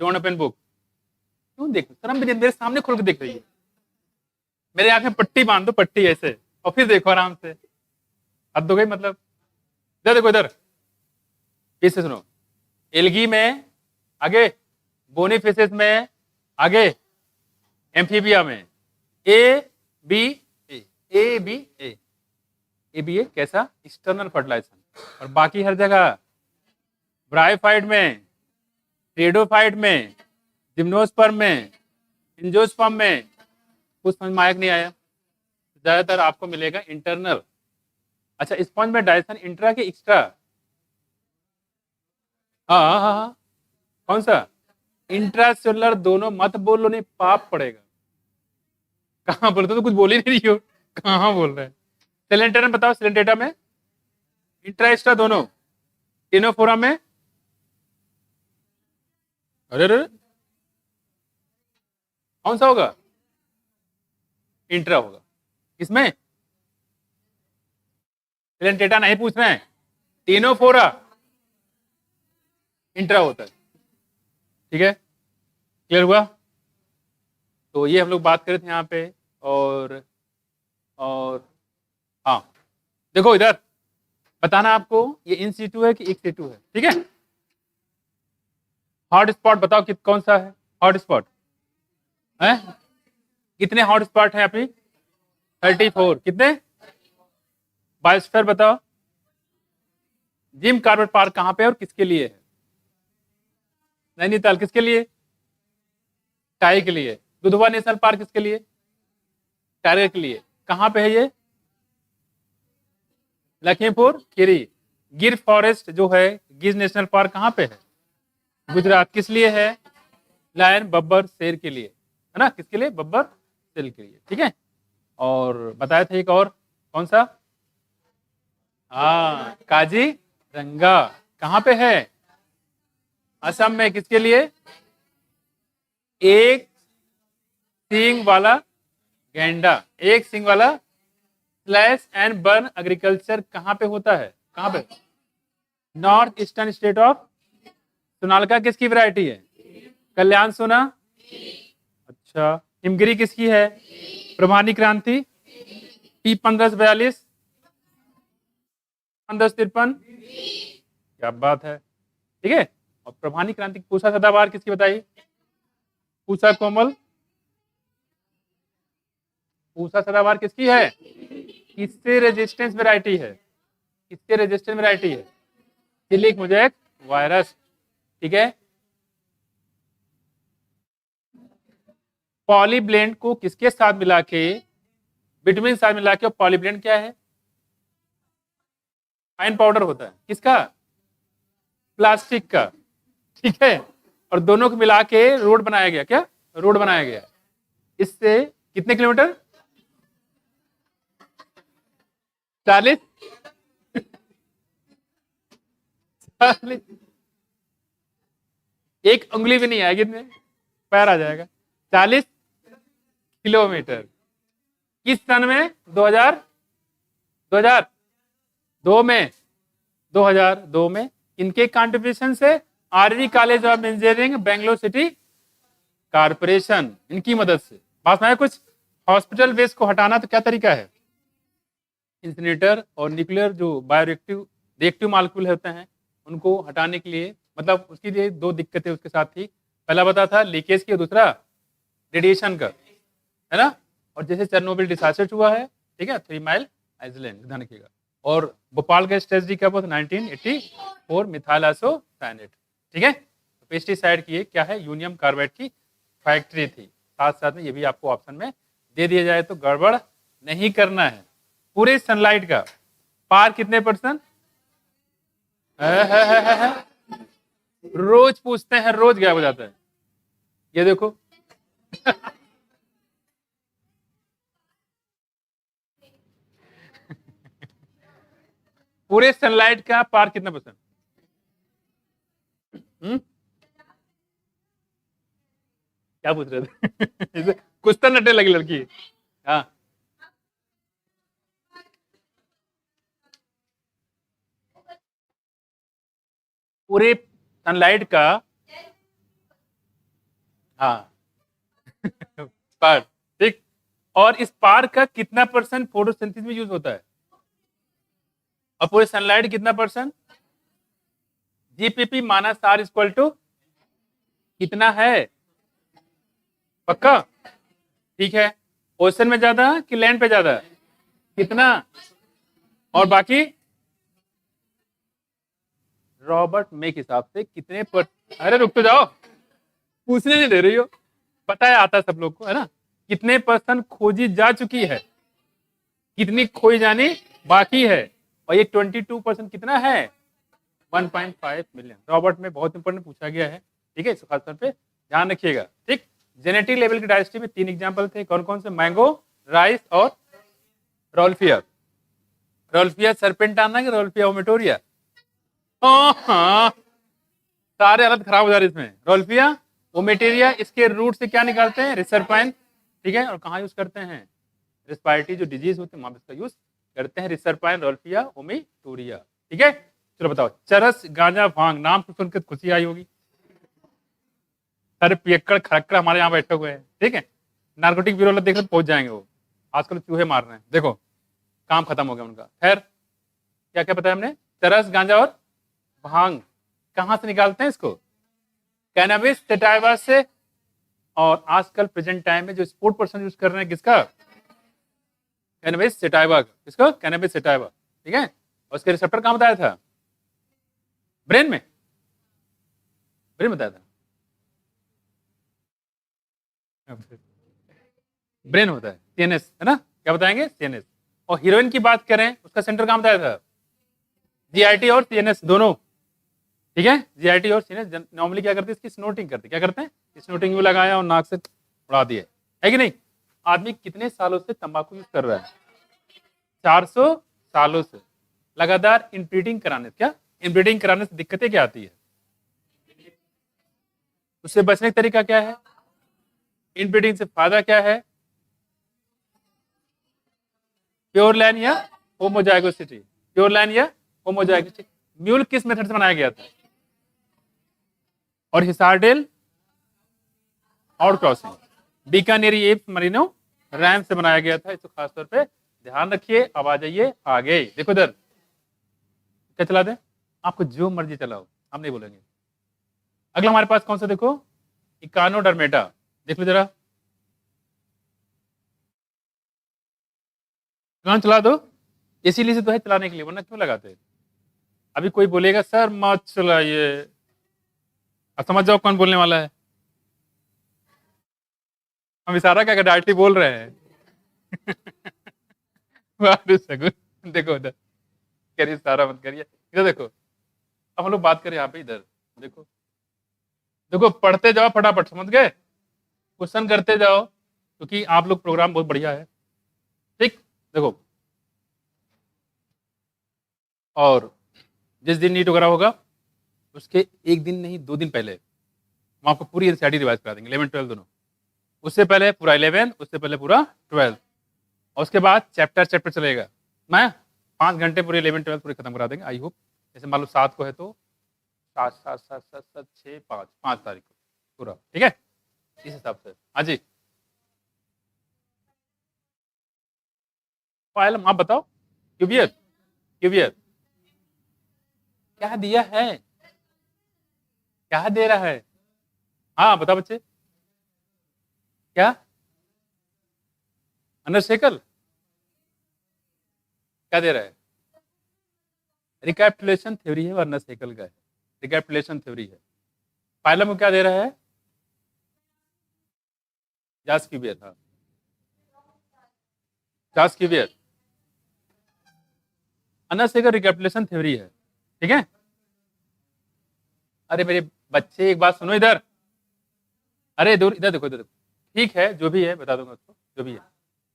don't open book. क्यों देख, शर्म भी नहीं, मेरे सामने खोल के देख रही है। मेरे आंख में पट्टी बांध दो, पट्टी ऐसे, और फिर देखो आराम से। हद हो गई मतलब। इधर देखो, इधर फिर से सुनो। एल्गी में आगे, बोनी फिशेस में आगे, एम्फीबिया में ए बी ए कैसा? External fertilisation. और बाकी हर जगह, ब्रायोफाइट में, ट्रेडोफाइट में, जिम्नोस्पर्म में, एंजियोस्पर्म में। कुछ समझ में आया कि नहीं आया? ज्यादातर आपको मिलेगा इंटरनल। अच्छा, स्पंज में डाइजेशन इंट्रा के एक्स्ट्रा? हाँ, कौन सा? इंट्रासेलुलर। दोनों मत बोलो, नहीं पाप पड़ेगा। कहाँ बोलते तो कुछ बोल ही नहीं रही हो, कहाँ बोल रहे हैं? सिलेंटेटा में बताओ, सिलेंटेटा में इंट्रा एक्स्ट्रा दोनों? टिनोफोरा में? अरे कौन सा होगा? इंट्रा होगा। किसमें? सिलेंटेटा नहीं पूछ रहे हैं, टिनोफोरा इंट्रा होता है, ठीक है। क्लियर हुआ? तो ये हम लोग बात कर रहे थे यहाँ पे। और हाँ, देखो इधर बताना आपको, ये इन सीटू है कि एक सीटू है, ठीक है। हॉट स्पॉट बताओ कि कौन सा है हॉट स्पॉट है? कितने हॉट स्पॉट है अभी? 34। कितने? बायोस्फीयर बताओ। जिम कॉर्बेट पार्क कहाँ पे और किसके लिए है? नैनीताल किसके लिए? टाई के लिए। दुधवा नेशनल पार्क किसके लिए? टाइगर के लिए। कहाँ पे है ये? लखीमपुर खीरी। गिर फॉरेस्ट जो है, गिर नेशनल पार्क कहाँ पे है? गुजरात। किस लिए है? लायन, बब्बर, शेर के लिए, है ना? किसके लिए? बब्बर, शेर के लिए, ठीक है। और बताया था एक और, कौन सा? हाँ, काजीरंगा। कहाँ पे है? असम में। किसके लिए? एक सींग वाला गैंडा। एक सींग वाला स्लैश एंड बर्न एग्रीकल्चर कहाँ पे होता है? कहाँ पे? North eastern state of. Sonalika किसकी वैरायटी है? कल्याण सोना। अच्छा, हिमगिरी किसकी है? प्रभानी क्रांति। P1542, 1553। क्या बात है, ठीक है। और प्रभानी क्रांति पूसा सदाबहार किसकी बताई? पूसा कोमल। पूसा सदाबहार किसकी है? किससे रेजिस्टेंस वैरायटी है? किससे रेजिस्टेंस वैरायटी है? सिलिक मोज़ेक वायरस, ठीक है। पॉलीब्लेंड को किसके साथ मिला के, विटामिन साथ मिला के, और पॉलीब्लेंड क्या है? फाइन पाउडर होता है। किसका? प्लास्टिक का, ठीक है। और दोनों को मिला के रोड बनाया गया। क्या रोड बनाया गया? इससे कितने किलोमीटर? 40। एक उंगली भी नहीं आएगी इसमें, पैर आ जाएगा। 40 किलोमीटर। किस सन में? 2002 में। 2002 में इनके कंट्रीब्यूशन से RV college of engineering Bangalore city corporation, इनकी मदद से। बात में कुछ हॉस्पिटल वेस्ट को हटाना तो क्या तरीका है? इंसिनेटर और न्यूक्लियर जो बायोरिएक्टिव रिएक्टिव मॉलिक्यूल होते हैं उनको हटाने के लिए मतलब उसकी ये दो दिक्कतें उसके साथ थी, पहला बता था लीकेज की और दूसरा रेडिएशन का, है ना। और जैसे चेरनोबिल डिसास्टर हुआ है, ठीक है, 3 माइल आइसलैंड, ध्यान रखिएगा। और भोपाल का स्ट्रेटजी क्या हुआ था 1984, मिथाइल आइसोसाइनेट, ठीक है। तो पेस्टिसाइड की क्या है, यूनियम कार्बाइड की फैक्ट्री थी। साथ साथ में ये भी आपको ऑप्शन में दे दिया जाए तो गड़बड़ नहीं करना है। पूरे सनलाइट का पार कितने परसेंट है? रोज पूछते हैं, रोज गायब हो जाता है। ये देखो पूरे सनलाइट का पार कितना परसेंट? क्या पूछ रहे थे? कुछ तो नटे लगी लड़की। हाँ, पूरे सनलाइट का, हाँ पार, ठीक। और इस पार का कितना परसेंट फोटोसिंथेसिस में यूज होता है? और पूरे सनलाइट कितना percent? GPP minus R equal to कितना है? पक्का? ठीक है। ओशन में ज्यादा कि लैंड पे ज्यादा? कितना? और बाकी रॉबर्ट मे के हिसाब से कितने पर? अरे रुक तो जाओ, पूछने नहीं दे रही हो। पता है, आता है सब लोग को, है ना। कितने परसेंट खोजी जा चुकी है, कितनी खोई जानी बाकी है? और ये 22% कितना है? 1.5 मिलियन। रॉबर्ट में बहुत इंपॉर्टेंट पूछा गया है, ठीक है, इस खास तौर पे ध्यान रखिएगा, ठीक। जेनेटिक लेवल की डायनेस्टी में 3 एग्जांपल थे, कौन कौन से? मैंगो, राइस और रोल्फिया। रोल्फिया सरपेंटाना की रोल्फिया ओमेटोरिया? हाँ, सारे हालत खराब हो जा रही इसमें। रोल्फिया ओमेटेरिया, इसके रूट से क्या निकालते हैं? रिसरपाइन, ठीक है। और कहाँ यूज करते हैं? रिस्पायरेटरी जो डिजीज होते हैं वहां पर इसका यूज करते हैं, रिसरपाइन, रोल्फिया ओमेटोरिया, ठीक है। चलो बताओ, चरस, गांजा, भांग, नाम तो सुनकर खुशी आई होगी। सारे पियक्कड़ खरक्कड़ हमारे यहाँ बैठे हुए हैं, ठीक है। नार्कोटिक ब्यूरो वाले देख रहे पहुंच जाएंगे वो। आजकल चूहे मार रहे हैं, देखो काम खत्म हो गया उनका। खैर, क्या क्या बताया हमने? चरस, गांजा और भांग कहां से निकालते हैं इसको? कैनबिस सेटाइवा से। और आजकल प्रेजेंट टाइम में जो स्पोर्ट पर्सन यूज कर रहे हैं किसका? कैनबिस सेटाइवा का। किसको? कैनबिस सेटाइवा, ठीक है। और उसके रिसेप्टर कहां बताया था? ब्रेन में, ब्रेन बताया था, ब्रेन होता है, सीएनएस, है ना। क्या बताएंगे? सीएनएस। और हीरोइन की बात करें, उसका सेंटर कहां बताया था? जीआईटी और सीएनएस दोनों, ठीक है। जीआईटी और सीएनएस नॉर्मली क्या करते हैं? इसकी स्नोटिंग करते हैं। क्या करते हैं? स्नोटिंग में लगाया और नाक से उड़ा दिया, है कि नहीं। आदमी कितने सालों से तंबाकू यूज कर रहा है? 400 सालों से लगातार। इनब्रीडिंग कराने से क्या? इनब्रीडिंग कराने से दिक्कतें क्या आती है? उससे बचने का तरीका क्या है? इनब्रीडिंग से फायदा क्या है? प्योर लाइन या होमोजाइगोसिटी? प्योर लाइन या होमोजाइगोसिटी? म्यूल किस मेथड से बनाया गया था? और हिसारडेल और क्रॉसिंग, बीकानेरी एप्स मरीनो रैम से बनाया गया था। इसको खास तौर पे ध्यान रखिए। अब आ जाइए आगे, देखो इधर, क्या चला दें? आपको जो मर्जी चलाओ, हम नहीं बोलेंगे। अगला हमारे पास कौन सा देखो? इकानोडर्मेटा, देख लो जरा, कान चला दो। इसीलिए से तो है चलाने के लिए, वरना क्यों लगाते? अभी कोई बोलेगा सर मत चलाइए, अब समझ जाओ कौन बोलने वाला है। हम इशारा क्या कर, डायरेक्टली बोल रहे हैं। वाह सगुन, देखो उधर, करिए इशारा मत करिए, इधर देखो। अब हम लोग बात करें यहाँ पे, इधर देखो। देखो पढ़ते जाओ फटाफट, समझ गए? क्वेश्चन करते जाओ, क्योंकि आप लोग प्रोग्राम बहुत बढ़िया है, ठीक। देखो, और जिस दिन नीट वगैरह होगा उसके एक दिन नहीं 2 दिन पहले हम आपको पूरी एनसीईआरटी रिवाइज करा देंगे, 11 12 दोनों। उससे पहले पूरा 11, उससे पहले पूरा 12, और उसके बाद चैप्टर चैप्टर चलेगा। मैं 5 घंटे पूरे 11 12 पूरे खत्म करा देंगे, आई होप। जैसे मान लो 7 को है तो 7 7 7 7 7 6 5 5 तारीख को पूरा, ठीक है, इस हिसाब से। हाँ जी, फाइल आप बताओ। क्यूबियत, क्यूबियत क्या दिया है? क्या दे रहा है? हाँ बताओ बच्चे, क्या? अनर शेकल क्या दे रहा है? रिकैपिटुलेशन थ्योरी है, वर्नर शेकल का है, रिकैपिटुलेशन थ्योरी है। फाइलम को क्या दे रहा है? जास क्यूबियर, हाँ जास क्यूबियर। अनर शेकल रिकैपिटुलेशन थ्योरी है, ठीक है। अरे मेरे बच्चे एक बात सुनो इधर, अरे दूर इधर देखो, इधर देखो। ठीक है जो भी है बता दूंगा उसको, जो भी है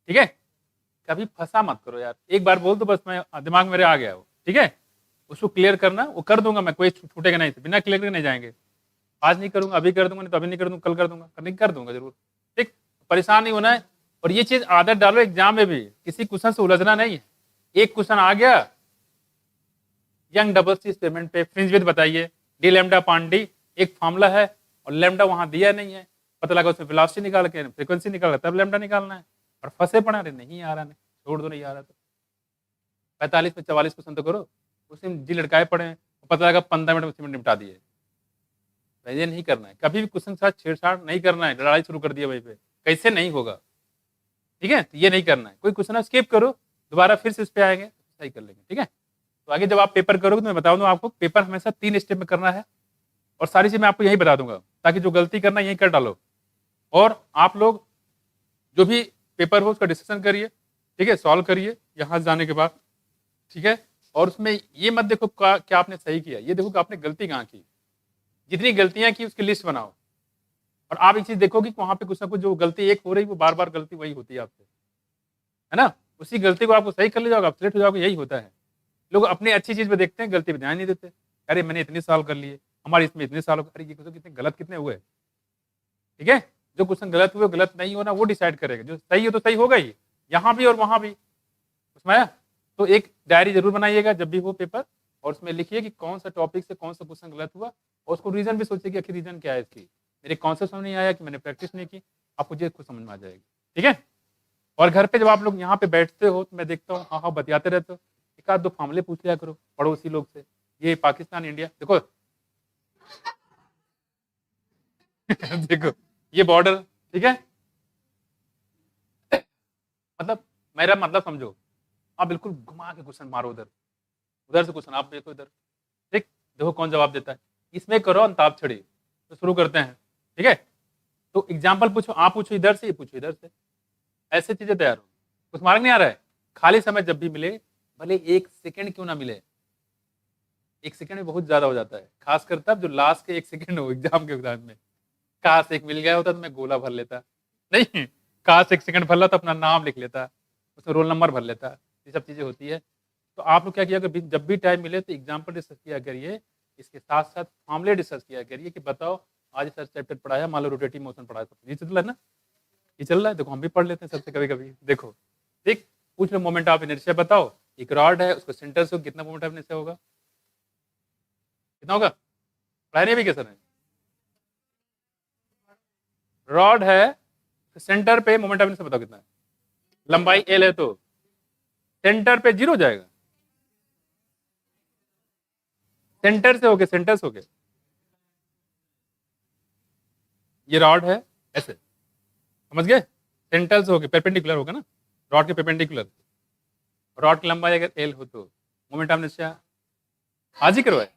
ठीक है। कभी फंसा मत करो यार, एक बार बोल दो बस, मैं दिमाग मेरे आ गया वो, ठीक है। उसको क्लियर करना, वो कर दूंगा मैं, कोई छूटेगा नहीं, बिना क्लियर के नहीं जाएंगे। आज नहीं करूंगा, अभी कर दूंगा, नहीं तो अभी नहीं कर दूंगा, कल कर दूंगा, नहीं कर दूंगा जरूर, ठीक। परेशान नहीं होना है। और ये चीज आदत डालो एग्जाम में भी, किसी क्वेश्चन से उलझना नहीं है। एक क्वेश्चन आ गया यंग डबल सी एक्सपेरिमेंट पे, फ्रिंज विद बताइए, डी लैम्डा पान डी एक फार्मूला है और लैम्डा वहां दिया नहीं है, पता लगा उसमें वेलोसिटी निकाल के फ्रीक्वेंसी निकाल तब लैम्डा निकालना है, और फंसे पड़ा, अरे नहीं आ रहा, नहीं छोड़ दो, नहीं आ रहा तो 45 में 44 क्वेश्चन तो करो, उसमें जी लड़काए पड़े हैं, पता लगा 15 मिनट में निपटा दिए। ये नहीं करना है, कभी भी क्वेश्चन के साथ छेड़छाड़ नहीं करना है, लड़ाई शुरू कर दिया वहीं पे, कैसे नहीं होगा, ठीक है। तो ये नहीं करना है, कोई क्वेश्चन स्किप करो, दोबारा फिर से इस पे आएंगे सही कर लेंगे, ठीक है। तो आगे जब आप पेपर करोगे तो मैं बता दूं आपको, पेपर हमेशा 3 स्टेप में करना है, और सारी चीज मैं आपको यही बता दूंगा, ताकि जो गलती करना है यही कर डालो। और आप लोग जो भी पेपर हो उसका डिस्कशन करिए, ठीक है, सॉल्व करिए यहाँ जाने के बाद, ठीक है। और उसमें ये मत देखो क्या आपने सही किया, ये देखो कि आपने गलती कहाँ की, जितनी गलतियां की उसकी लिस्ट बनाओ। और आप एक चीज देखोगे कि वहां पे कुछ ना कुछ जो गलती एक हो रही, वो बार बार गलती वही होती है आपसे, है ना। उसी गलती को आपको सही कर ले जाओगे, आप सेलेक्ट हो जाओगे, यही होता है। लोग अपनी अच्छी चीज पे देखते हैं, गलती पे ध्यान नहीं देते। अरे मैंने इतने साल कर लिए, हमारे इसमें इतने साल, अरे ये क्वेश्चन कितने गलत कितने हुए, ठीक है। जो क्वेश्चन गलत हुए गलत नहीं होना वो डिसाइड करेगा, जो सही हो तो सही होगा ही, यहाँ भी और वहां भी, उसमें आया। तो एक डायरी जरूर बनाइएगा जब भी हो पेपर, और उसमें लिखिए कि कौन सा टॉपिक से कौन सा क्वेश्चन गलत हुआ, और उसको रीजन भी सोचिए कि आखिर रीजन क्या है इसकी, मेरे कॉन्सेप्ट समझ नहीं आया कि मैंने प्रैक्टिस नहीं की, आपको ये खुद समझ में आ जाएगी, ठीक है। और घर पे जब आप लोग यहाँ पे बैठते हो तो मैं देखता हूँ हाँ हाँ बतियाते रहते हो, एक आध दो फार्मूले पूछ लिया करो पड़ोसी लोग से, ये पाकिस्तान इंडिया देखो देखो ये बॉर्डर, ठीक है। मतलब मेरा मतलब समझो, आप बिल्कुल घुमा के क्वेश्चन मारो उधर, उधर से क्वेश्चन आप देखो इधर, ठीक। देखो कौन जवाब देता है, इसमें करो अंताक्षरी। तो शुरू करते हैं, ठीक है। तो एग्जाम्पल पूछो, आप पूछो इधर से, ये पूछो इधर से, ऐसे चीजें तैयार हो। कुछ मार्क नहीं आ रहा है, खाली समय जब भी मिले, भले 1 सेकंड क्यों ना मिले, 1 सेकंड में बहुत ज्यादा हो जाता है, खासकर तब जो लास्ट के 1 सेकंड हो एग्जाम के टाइम में। काश एक मिल गया होता तो मैं गोला भर लेता, नहीं काश 1 सेकंड भर लेता, अपना नाम लिख लेता, उसमें रोल नंबर भर लेता, ये सब चीजें होती है। तो आप लोग क्या किया करिए, जब भी टाइम मिले तो एग्जाम्पल डिस्कस किया करिए, इसके साथ साथ फॉर्मूले डिस्कस किया करिए कि बताओ आज सर चैप्टर पढ़ाया, मान लो रोटेटिव मोशन पढ़ाया, ये चल रहा है ना, ये चल रहा है, देखो हम भी पढ़ लेते हैं सबसे कभी कभी, देखो ठीक। पूछ लो मोमेंट ऑफ इनर्शिया बताओ, एक रॉड है उसको सेंटर से कितना मोमेंट ऑफ इनर्शिया होगा, कितना होगा, पढ़ाया नहीं अभी कैसे नहीं। रॉड है सेंटर पे, मोमेंट ऑफ इनर्शिया बताओ कितना है, लंबाई एल है तो सेंटर पे 0 जाएगा, सेंटर से होके, सेंटर से होके, ये रॉड है ऐसे, समझ गए, सेंटर से होके परपेंडिकुलर होगा ना, रॉड के परपेंडिकुलर, रॉड की लंबाई अगर एल हो तो मोमेंट ऑफ इनर्शिया आज ही करवाए।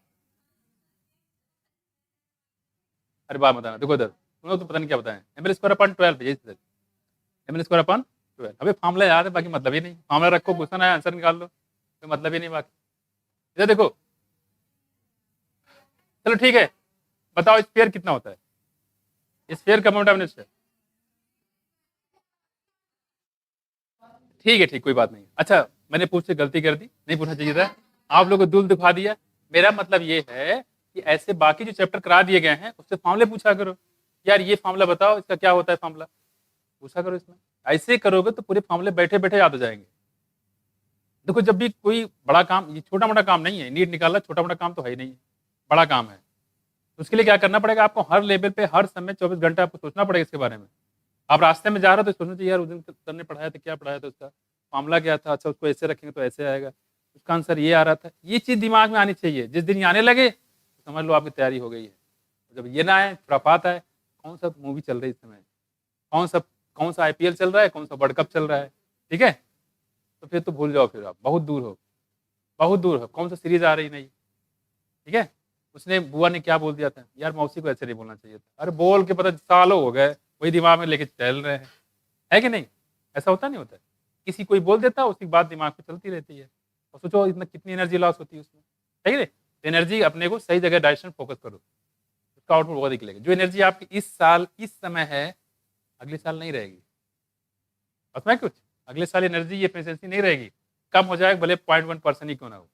अरे बात बताना, देखो इधर तुम लोग तो पता नहीं क्या बताएं, ml स्क्वायर अपॉन 12 यही ml स्क्वायर अपॉन 12, अबे फार्मूला याद है बाकी मतलब ही नहीं, फार्मूला रखो क्वेश्चन आया आंसर निकाल लो, कोई मतलब ही नहीं बाकी। इधर देखो, चलो ठीक है, बताओ स्फीयर कितना होता है, स्फीयर का मोमेंट ऑफ इनर्शिया, ठीक है ठीक, कोई बात नहीं। अच्छा मैंने पूछ के गलती कर दी, नहीं पूछना चाहिए था, आप लोगों को दुल दिखा दिया। मेरा मतलब ये है कि ऐसे बाकी जो चैप्टर करा दिए गए हैं उससे फार्मूले पूछा करो, यार ये फार्मूला बताओ इसका क्या होता है, फार्मूला पूछा करो इसमें। ऐसे करोगे तो पूरे फार्मूले बैठे बैठे याद हो जाएंगे। देखो जब भी कोई बड़ा काम, ये छोटा मोटा काम नहीं है, नीट निकालना छोटा मोटा काम तो है ही नहीं है, बड़ा काम है। तो उसके लिए क्या करना पड़ेगा आपको, हर लेवल पे हर समय 24 घंटे आपको सोचना पड़ेगा इसके बारे में। आप रास्ते में जा रहे हो तो सोचना चाहिए यार उस दिन सर ने पढ़ाया था, क्या पढ़ाया था, उसका मामला क्या था, अच्छा उसको ऐसे रखेंगे तो ऐसे आएगा, उसका आंसर ये आ रहा था, ये चीज दिमाग में आनी चाहिए। जिस दिन ये आने लगे तो समझ लो आपकी तैयारी हो गई है। जब ये ना आए, खुराफात आए, कौन सा मूवी चल रही है इस समय, कौन सा आईपीएल चल रहा है, कौन सा वर्ल्ड कप चल रहा है, ठीक है, तो फिर तो भूल जाओ, फिर आप बहुत दूर हो, बहुत दूर हो, कौन सा सीरीज आ रही नहीं, ठीक है। उसने बुआ ने क्या बोल दिया था, यार मौसी को ऐसे नहीं बोलना चाहिए था, अरे बोल के पता सालों हो गए वही दिमाग में लेके चल रहे हैं, है कि नहीं, ऐसा होता नहीं होता है? किसी कोई बोल देता है, उसकी बात दिमाग में चलती रहती है, और सोचो इतना कितनी एनर्जी लॉस होती है उसमें, है कि नहीं। एनर्जी अपने को सही जगह डायरेक्शन फोकस करो, उसका आउटपुट बहुत निकलेगा। जो एनर्जी आपकी इस साल इस समय है, अगले साल नहीं रहेगी, पता है कुछ, अगले साल एनर्जी ये एफिशिएंसी नहीं रहेगी, कम हो जाएगा, भले 0.1% ही क्यों ना हो,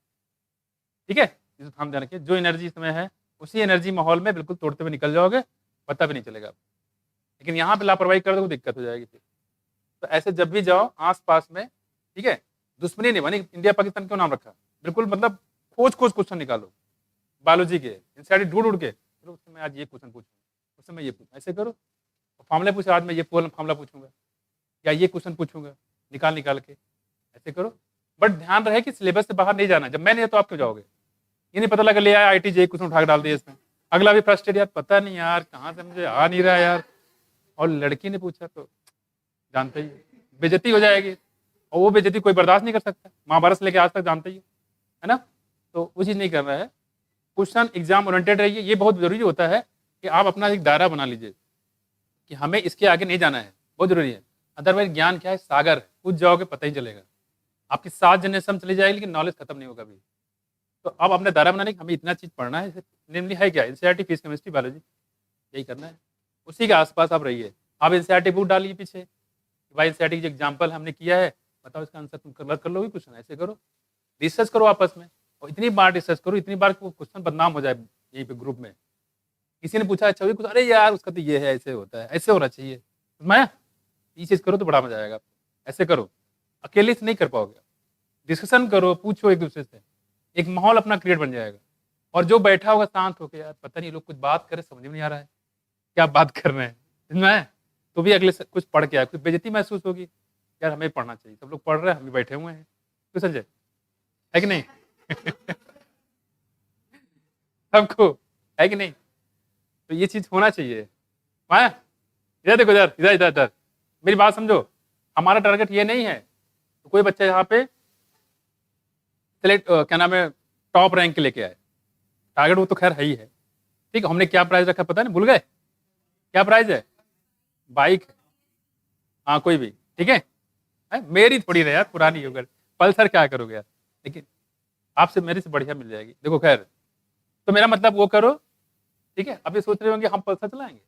ठीक है। इसे हम ध्यान रखिए, जो एनर्जी इसमें है उसी एनर्जी माहौल में बिल्कुल तोड़ते हुए निकल जाओगे, पता भी नहीं चलेगा। लेकिन यहाँ पे लापरवाही कर दो, दिक्कत हो जाएगी फिर। तो ऐसे जब भी जाओ आस पास में, ठीक है, दुश्मनी नहीं बनी, इंडिया पाकिस्तान क्यों नाम रखा, बिल्कुल मतलब खोज क्वेश्चन निकालो, बायोलॉजी के इंसाइड ढूंढ ढूंढ के, उस समय आज ये क्वेश्चन पूछूँ, उस समय ये पूछूँ, ऐसे करो। फॉर्मूला पूछो, आज मैं ये फॉर्मूला पूछूंगा या ये क्वेश्चन पूछूंगा, निकाल निकाल के ऐसे करो। बट ध्यान रहे कि सिलेबस से बाहर नहीं जाना, जब मैं नहीं तो आप क्यों जाओगे, ये नहीं पता लगा ले आया आईटी जे क्वेश्चन उठा के डाल दिया इसमें, अगला भी फ्रस्ट्रेट, यार पता नहीं यार कहाँ से मुझे आ नहीं रहा यार, और लड़की ने पूछा तो जानते ही बेइज्जती हो जाएगी, और वो बेइज्जती कोई बर्दाश्त नहीं कर सकता, महाभारत से लेके आज तक जानते ही है ना। तो वो चीज़ नहीं कर रहा है, क्वेश्चन एग्जाम ओरिएंटेड रहिए, ये बहुत जरूरी होता है कि आप अपना एक दायरा बना लीजिए कि हमें इसके आगे नहीं जाना है, बहुत जरूरी है। अदरवाइज ज्ञान क्या है, सागर कूद जाओगे पता ही चलेगा, आपकी 7 जनरेशन चली जाएगी लेकिन नॉलेज खत्म नहीं होगा कभी। तो अब अपने दायरा बनाने की हमें इतना चीज़ पढ़ना है, नेमली है क्या, एनसीईआरटी, फिजिक्स, केमिस्ट्री, बायोलॉजी, यही करना है, उसी के आसपास आप रहिए। आप एनसीईआरटी बुक डालिए पीछे, भाई एनसीईआरटी जो एग्जाम्पल हमने किया है, बताओ इसका आंसर तुम कर लोगे क्वेश्चन, ऐसे करो, रिसर्च करो आपस में, और इतनी बार रिसर्च करो, इतनी बार क्वेश्चन बदनाम हो जाए यहीं पे ग्रुप में, किसी ने पूछा अच्छा कुछ, अरे यार उसका तो ये है, ऐसे होता है, ऐसे होना चाहिए, मैं ये चीज़ करो तो बड़ा मजा आएगा, ऐसे करो, अकेले से नहीं कर पाओगे, डिस्कशन करो, पूछो एक दूसरे से, एक माहौल अपना क्रिएट बन जाएगा। और जो बैठा होगा शांत होकर, यार पता नहीं लोग कुछ बात करे समझ में नहीं आ रहा है, क्या बात कर रहे हैं, समझ में आया? तो भी अगले से कुछ पढ़ के आए, कुछ बेइज्जती महसूस होगी, यार हमें पढ़ना चाहिए, सब लोग पढ़ रहे हैं, हम भी बैठे हुए हैं, क्यों संजय, है कि नहीं? सबको, है कि नहीं? तो ये चीज होना चाहिए। माया इधर देखो, इधर इधर इधर इधर, मेरी बात समझो, हमारा टारगेट ये नहीं है तो कोई बच्चा यहाँ पे सेलेक्ट क्या नाम है टॉप रैंक के लेके आए, टारगेट वो तो खैर है ही है, ठीक है। हमने क्या प्राइस रखा पता नहीं, भूल गए क्या प्राइस है, बाइक, हाँ कोई भी, ठीक है, मेरी थोड़ी रहे यार, पुरानी होकर पल्सर क्या करोगे यार, लेकिन आपसे मेरे से बढ़िया मिल जाएगी, देखो खैर। तो मेरा मतलब वो करो, ठीक है। अभी सोच रहे होंगे हम पल्सर चलाएंगे,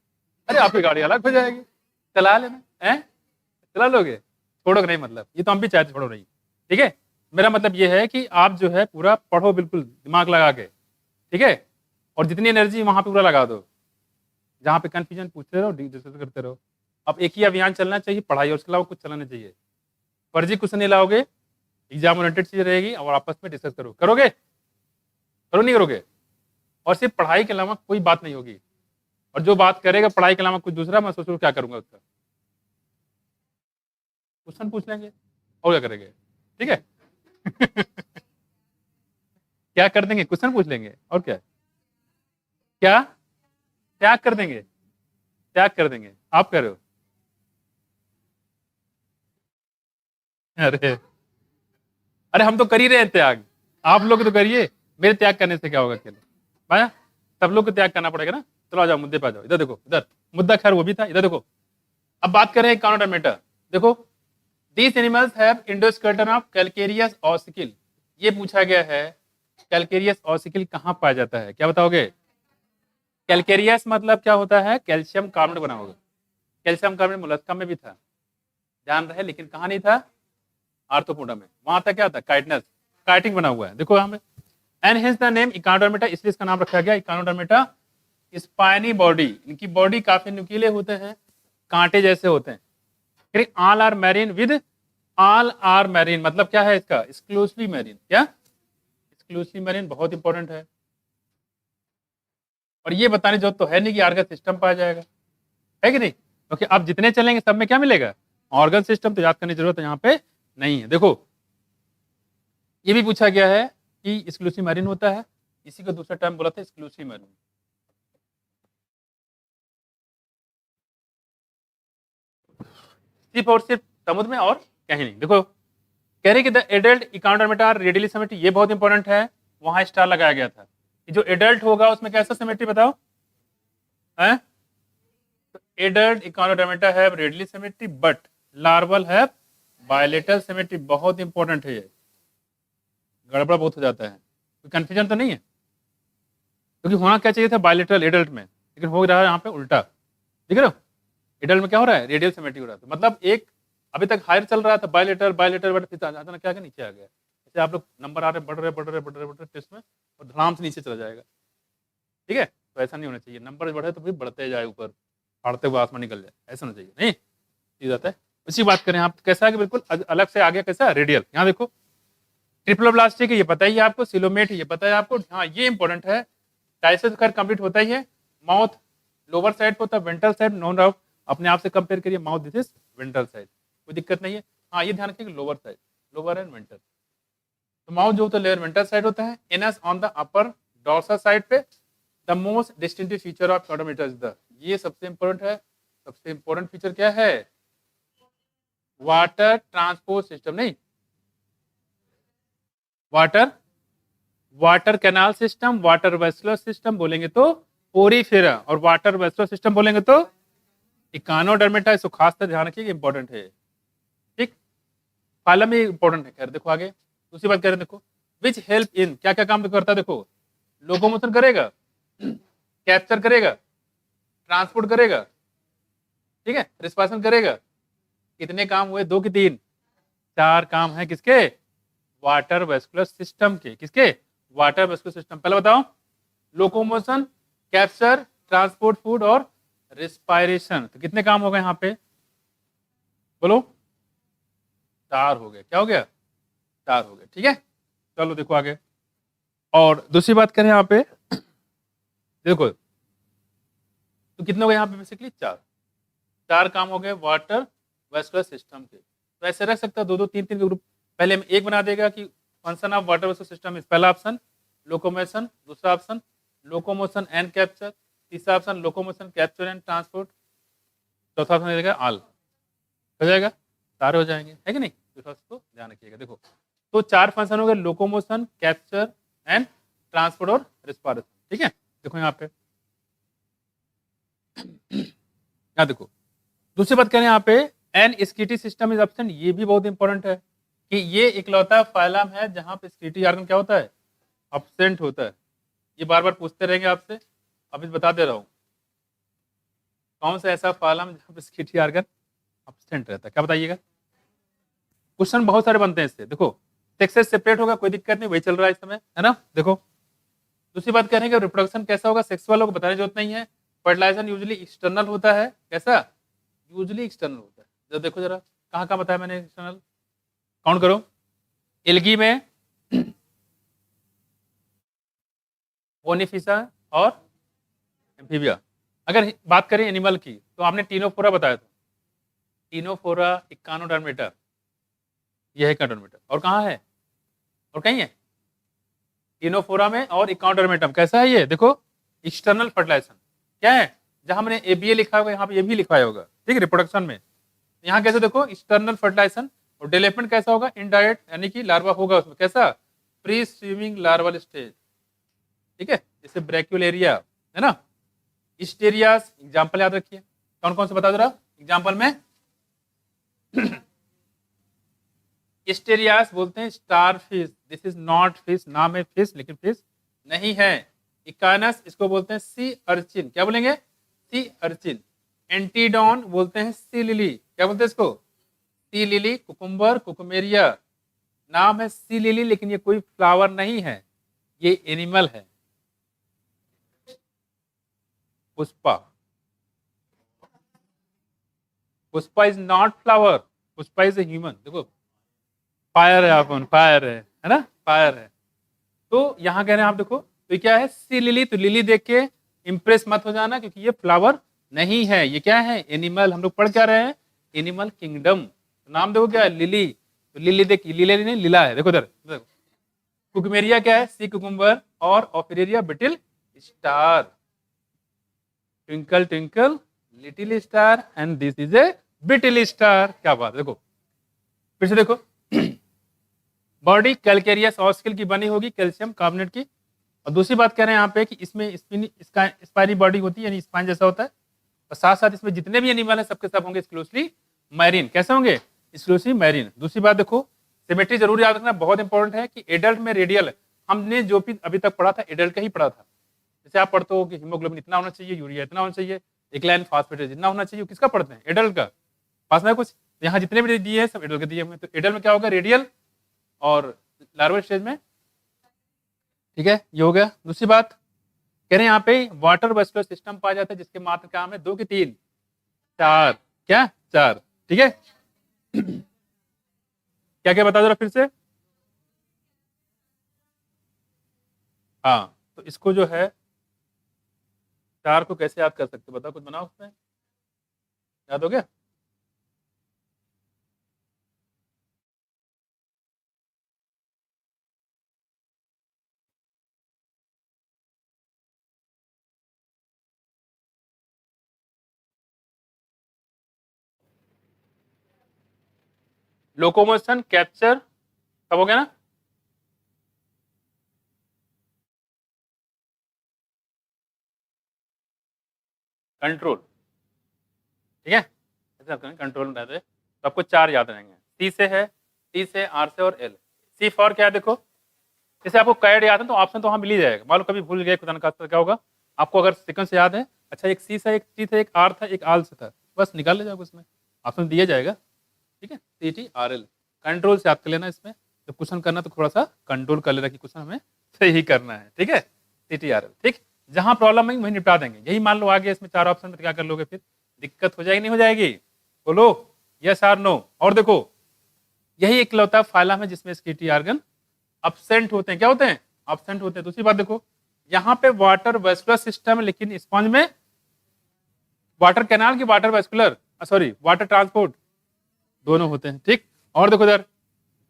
अरे आपकी गाड़ी अलग हो जाएगी, चला लेना है, चला लोगे, छोड़ोगे नहीं, मतलब ये तो हम भी चाहते छोड़ो नहीं, ठीक है। मेरा मतलब ये है कि आप जो है पूरा पढ़ो, बिल्कुल दिमाग लगा के, ठीक है, और जितनी एनर्जी वहां पे पूरा लगा दो, जहाँ पे कंफ्यूजन पूछते रहो, डिस्कस करते रहो। अब एक ही अभियान चलना चाहिए, पढ़ाई, और उसके अलावा कुछ चलाना चाहिए, फर्जी कुछ नहीं लाओगे, एग्जाम ओरिएंटेड चीज रहेगी, और आपस में डिस्कस करो, करोगे, करो नहीं करोगे, और सिर्फ पढ़ाई के अलावा कोई बात नहीं होगी, और जो बात करेगा पढ़ाई के अलावा कुछ दूसरा, मैं सोचूं क्या करूंगा उसका, क्वेश्चन पूछ लेंगे और क्या करेंगे, ठीक है। क्या कर देंगे, क्वेश्चन पूछ लेंगे, और क्या क्या त्याग कर देंगे, त्याग कर देंगे, आप कर रहे हो, अरे अरे हम तो कर ही रहे हैं त्याग, आप लोग तो करिए, मेरे त्याग करने से क्या होगा अकेले, भाया सब लोग को त्याग करना पड़ेगा ना। चलो आ जाओ मुद्दे पे आ जाओ, इधर देखो, इधर मुद्दा खैर वो भी था, इधर देखो। अब बात करें इकोनोडर्मेटा, देखो these animals have endoskeleton of calcareous ossicle, ये पूछा गया है कैलकेरियस ऑसिकल कहाँ पाया जाता है, क्या बताओगे? कैलकेरियस मतलब क्या होता है, कैल्शियम कार्बोनेट बना होगा, कैल्शियम कार्बोनेट मोलस्का में भी था, ध्यान रहे, लेकिन कहाँ नहीं था, आर्थ्रोपोडा में, वहां था क्या था, काइटनस, काइटिंग बना हुआ है, देखो हमें, and hence the name echinodermata, इसलिए इसका नाम रखा गया इकोनोडर्मेटा। स्पाइनी बॉडी, इनकी बॉडी काफी नुकीले होते हैं, कांटे जैसे होते हैं। फिर all are marine with, all are marine मतलब क्या है इसका, एक्सक्लूसिवली मैरीन, क्या एक्सक्लूसिवली मैरीन, बहुत इंपॉर्टेंट है। और ये बताने जो तो है नहीं कि ऑर्गन सिस्टम पाया जाएगा, है कि नहीं, क्योंकि अब जितने चलेंगे सब में क्या मिलेगा, ऑर्गन सिस्टम, तो याद करने की जरूरत है यहाँ पे नहीं है। देखो ये भी पूछा गया है कि एक्सक्लूसिव मैरीन होता है, इसी को दूसरा टर्म बोला था एक्सक्लूसिव मैरीन। सिर्फ और सिर्फ समुद्र में और कहीं नहीं। देखो कह रहे कि द एडल्ट इकोनोडर्मेटा रेडियली सिमेट्री, ये बहुत इंपॉर्टेंट है, वहां स्टार लगाया गया था। जो एडल्ट होगा उसमें कैसा सिमेट्री बताओ है? तो एडल्ट इकोनोडर्मेटा है रेडियली सिमेट्री बट लार्वल है बायलेटरल सिमेट्री। बहुत इंपॉर्टेंट है ये, गड़बड़ बहुत हो जाता है, कोई कंफ्यूजन तो नहीं है? क्योंकि होना क्या चाहिए था बायलेटरल एडल्ट में, लेकिन हो रहा है यहाँ पे उल्टा। देख रहे हो एडल्ट में क्या हो रहा है? रेडियल सिमेट्री हो रहा था, मतलब एक अभी तक हायर चल रहा था बायलेटरल बायलेटरल बट फिर अचानक क्या नीचे आ गया। जैसे आप लोग नंबर आ रहे बढ़ रहे टेस्ट में और धड़ाम से नीचे चला जाएगा। ठीक है, तो ऐसा नहीं होना चाहिए, नंबर बढ़े तो फिर बढ़ते जाए ऊपर, फाड़ते हुए आसमान निकल जाए, ऐसा होना चाहिए। नहीं चीज आता है। उसी बात करें आप, कैसा है कि बिल्कुल अलग से आ गया, कैसा रेडियल। यहाँ देखो ट्रिप्लोब्लास्टिक है ये पता ही है आपको, सिलोमेट है ये पता है आपको। हाँ ये इंपॉर्टेंट है, टाइसस खैर कंप्लीट होता ही है। माउथ लोअर साइड पे होता है, वेंट्रल साइड नो डाउट, अपने आप से कंपेयर करिए, mouth this is ventral side, कोई दिक्कत नहीं है। हाँ ये ध्यान रखिए lower side, lower and ventral. तो माउथ जो होता है लेयर वेंट्रल साइड होता है। Anus on the upper dorsal side पे। The most distinctive feature of Echinodermata is the, ये सबसे इंपॉर्टेंट है, सबसे इंपॉर्टेंट फीचर क्या है? वाटर ट्रांसपोर्ट सिस्टम, नहीं water canal system, water vascular system बोलेंगे तो पोरीफेरा, और वाटर वेस्कुलर सिस्टम बोलेंगे तो इकोनोडर्मेटा। इसको खास तरह ध्यान रखिए, इंपॉर्टेंट है। ठीक, फाइलम में इंपॉर्टेंट है। खैर देखो आगे दूसरी बात करें, देखो विच हेल्प इन, क्या क्या काम करता है? देखो लोकोमोशन करेगा, कैप्चर करेगा, ट्रांसपोर्ट करेगा, ठीक है, रिस्पायरेशन करेगा। कितने काम हुए? 2 कि 3? 4 काम है किसके? वाटर वेस्कुलर सिस्टम के। किसके? Water vascular system. पहले बताओ, लोकोमोशन, कैप्चर, ट्रांसपोर्ट फूड और रिस्पायरेशन। तो कितने काम हो गए यहाँ पे? बोलो। 4 हो गए। क्या हो गया? 4 हो गए। ठीक है, चलो देखो आगे। और दूसरी बात करें यहाँ पे, देखो तो कितने हो गए यहाँ पे? बेसिकली 4 काम हो गए वाटर वेस्कुलर सिस्टम के। तो ऐसे रख सकता है 2-2, 3-3 के ग्रुप। पहले हम एक बना देगा कि function of water vascular system is, पहला ऑप्शन लोकोमोशन, दूसरा ऑप्शन लोकोमोशन एंड कैप्चर, तीसरा option locomotion capture and transport, चौथा ऑप्शन देगा ऑल। हो जाएगा, सारे हो जाएंगे, है कि नहीं? तो ध्यान रखिएगा। देखो तो 4 फंक्शन हो गए, लोकोमोशन, कैप्चर एंड ट्रांसपोर्ट और रिस्पायरेशन। ठीक है, देखो यहाँ पे यहाँ देखो दूसरी बात करें यहाँ पे, एन स्कीटी सिस्टम इज एब्सेंट। ये भी बहुत इंपॉर्टेंट है कि ये इकलौता फाइलम है जहां पे स्कीटी ऑर्गन क्या होता है? एब्सेंट होता है। ये बार बार पूछते रहेंगे आपसे, अभी बता दे रहा हूं कौन सा ऐसा फाइलम जहां पे स्कीटी ऑर्गन एब्सेंट रहता है। क्या बताइएगा? क्वेश्चन बहुत सारे बनते हैं इससे। देखो सेक्सेस सेपरेट होगा, कोई दिक्कत नहीं, वही चल रहा है इस समय, है ना? देखो दूसरी बात करेंगे, रिप्रोडक्शन कैसा होगा? सेक्सुअल होगा, बताने की जरूरत नहीं है। फर्टिलाइजेशन यूजुअली एक्सटर्नल होता है। कैसा? यूजुअली एक्सटर्नल होता है। जब देखो जरा कहाँ कहाँ बताया मैंने एक्सटर्नल, काउंट करो। एल्गी में, ओनिफिसा और एम्फीबिया। अगर बात करें एनिमल की तो आपने टीनोफोरा बताया था, टीनोफोरा इकोनोडर्मेटा, यह है इकोनोडर्मेटा। और कहाँ है? और कहीं है? टीनोफोरा में और इकोनोडर्मेटम। कैसा है ये? देखो एक्सटर्नल फर्टिलाइजेशन क्या है? जहां मैंने एबीए लिखा होगा यहाँ पे ये भी लिखवाया होगा। ठीक है, रिप्रोडक्शन में यहाँ कैसे? देखो एक्सटर्नल फर्टिलाइजेशन। और डेवलपमेंट कैसा होगा? इनडायरेक्ट, यानी कि लार्वा होगा उसमें। कैसा? Pre swimming larval stage. ठीक है, जैसे ब्रैक्यूलेरिया है ना, स्टेरियास। एग्जाम्पल याद रखिए, कौन कौन से बता दो एग्जाम्पल में। स्टेरियास बोलते हैं star fish, this is not fish, नाम है फिश लेकिन फिश नहीं है। इकानस इसको बोलते हैं सी अर्चिन। क्या बोलेंगे? Sea urchin. एंटीडॉन बोलते हैं सी लिली। क्या बोलते हैं इसको? Sea lily. कुकुम्बर, कुकुमेरिया, नाम है सी लिली लेकिन ये कोई फ्लावर नहीं है, ये एनिमल है। Pushpa, Pushpa is not flower, Pushpa is a human. देखो फायर है, आप फायर है ना, फायर है। तो यहाँ कह रहे हैं आप, देखो तो क्या है? Sea lily. तो लिली देख के इंप्रेस मत हो जाना क्योंकि ये फ्लावर नहीं है, ये क्या है? एनिमल। हम लोग पढ़ क्या रहे हैं? Animal kingdom. तो नाम देखो क्या है? लिली। तो लिली देख, लिली नहीं लीला है। देखो इधर देखो। कुकुमेरिया क्या है? Sea cucumber. और Ophiura brittle star. Twinkle twinkle little star and this is a brittle star, क्या बात है। देखो फिर से देखो, बॉडी कैलकेरियस ऑस्किल की बनी होगी, कैल्शियम कार्बोनेट की। और दूसरी बात कह रहे हैं यहाँ पे कि इसमें इसका स्पाइनी बॉडी होती है, यानी स्पाइन जैसा होता है। और साथ साथ इसमें जितने भी एनिमल है सबके सब होंगे एक्सक्लूसिवली मैरीन। कैसे होंगे? Exclusive marine. दूसरी बात देखो, सिमेट्री जरूर याद रखना, बहुत इंपॉर्टेंट है कि एडल्ट में रेडियल, हमने जो भी अभी तक पढ़ा था एडल्ट का ही पढ़ा था। जैसे आप पढ़ते हो कि हीमोग्लोबिन इतना होना चाहिए, यूरिया इतना होना चाहिए, एक लाइन फास्फेटेज इतना होना चाहिए, किसका पढ़ते हैं? एडल्ट का। पास में कुछ यहाँ जितने भी दिए हैं सब एडल्ट के दिए हुए। तो एडल्ट में क्या होगा? रेडियल और लार्वल स्टेज में। ठीक है, ये हो गया। दूसरी बात कह रहे हैं यहाँ पे वाटर वेस्कुलर सिस्टम पाया जाता है जिसके मात्र काम है 2 की 3 4, क्या 4। ठीक है, क्या क्या बता जरा फिर से। हाँ, तो इसको जो है 4 को कैसे याद कर सकते, बताओ, कुछ बनाओ उसमें, याद हो गया? लोकोमोशन, कैप्चर, सब हो गया ना? कंट्रोल। ठीक है, ऐसे आप करेंगे, कंट्रोल में रहते हैं। तो आपको 4 याद रहेंगे। सी से है, टी से, आर से और एल। सी फॉर क्या है? देखो, जैसे आपको कैड याद है तो ऑप्शन तो वहां मिल ही जाएगा। मान लो कभी भूल गए खुदा न खास्ता, क्या होगा आपको, अगर सीक्वेंस याद है, अच्छा एक सी से, एक टी था, एक आर था, एक आल से था, बस निकाल ले जाओगे, उसमें ऑप्शन दिया जाएगा। ठीक है, C T R L. Control से याद कर लेना। इसमें जब क्वेश्चन करना तो थोड़ा सा कंट्रोल कर लेना कि क्वेश्चन हमें सही करना है। ठीक है, सी टी आर एल। ठीक, जहां प्रॉब्लम है वहीं निपटा देंगे। यही मान लो आगे इसमें 4 ऑप्शन में, तो क्या कर लोगे फिर? दिक्कत हो जाएगी नहीं हो जाएगी? बोलो यस आर नो। और देखो, यही इकलौता फाइलम है जिसमें स्कीटी आर्गन अब्सेंट होते हैं। क्या होते हैं? अब्सेंट होते हैं। दूसरी बात देखो, यहाँ पे वाटर वेस्कुलर सिस्टम है, लेकिन स्पंज में वाटर कैनाल की water vascular, sorry water transport दोनों होते हैं। ठीक, और देखो इधर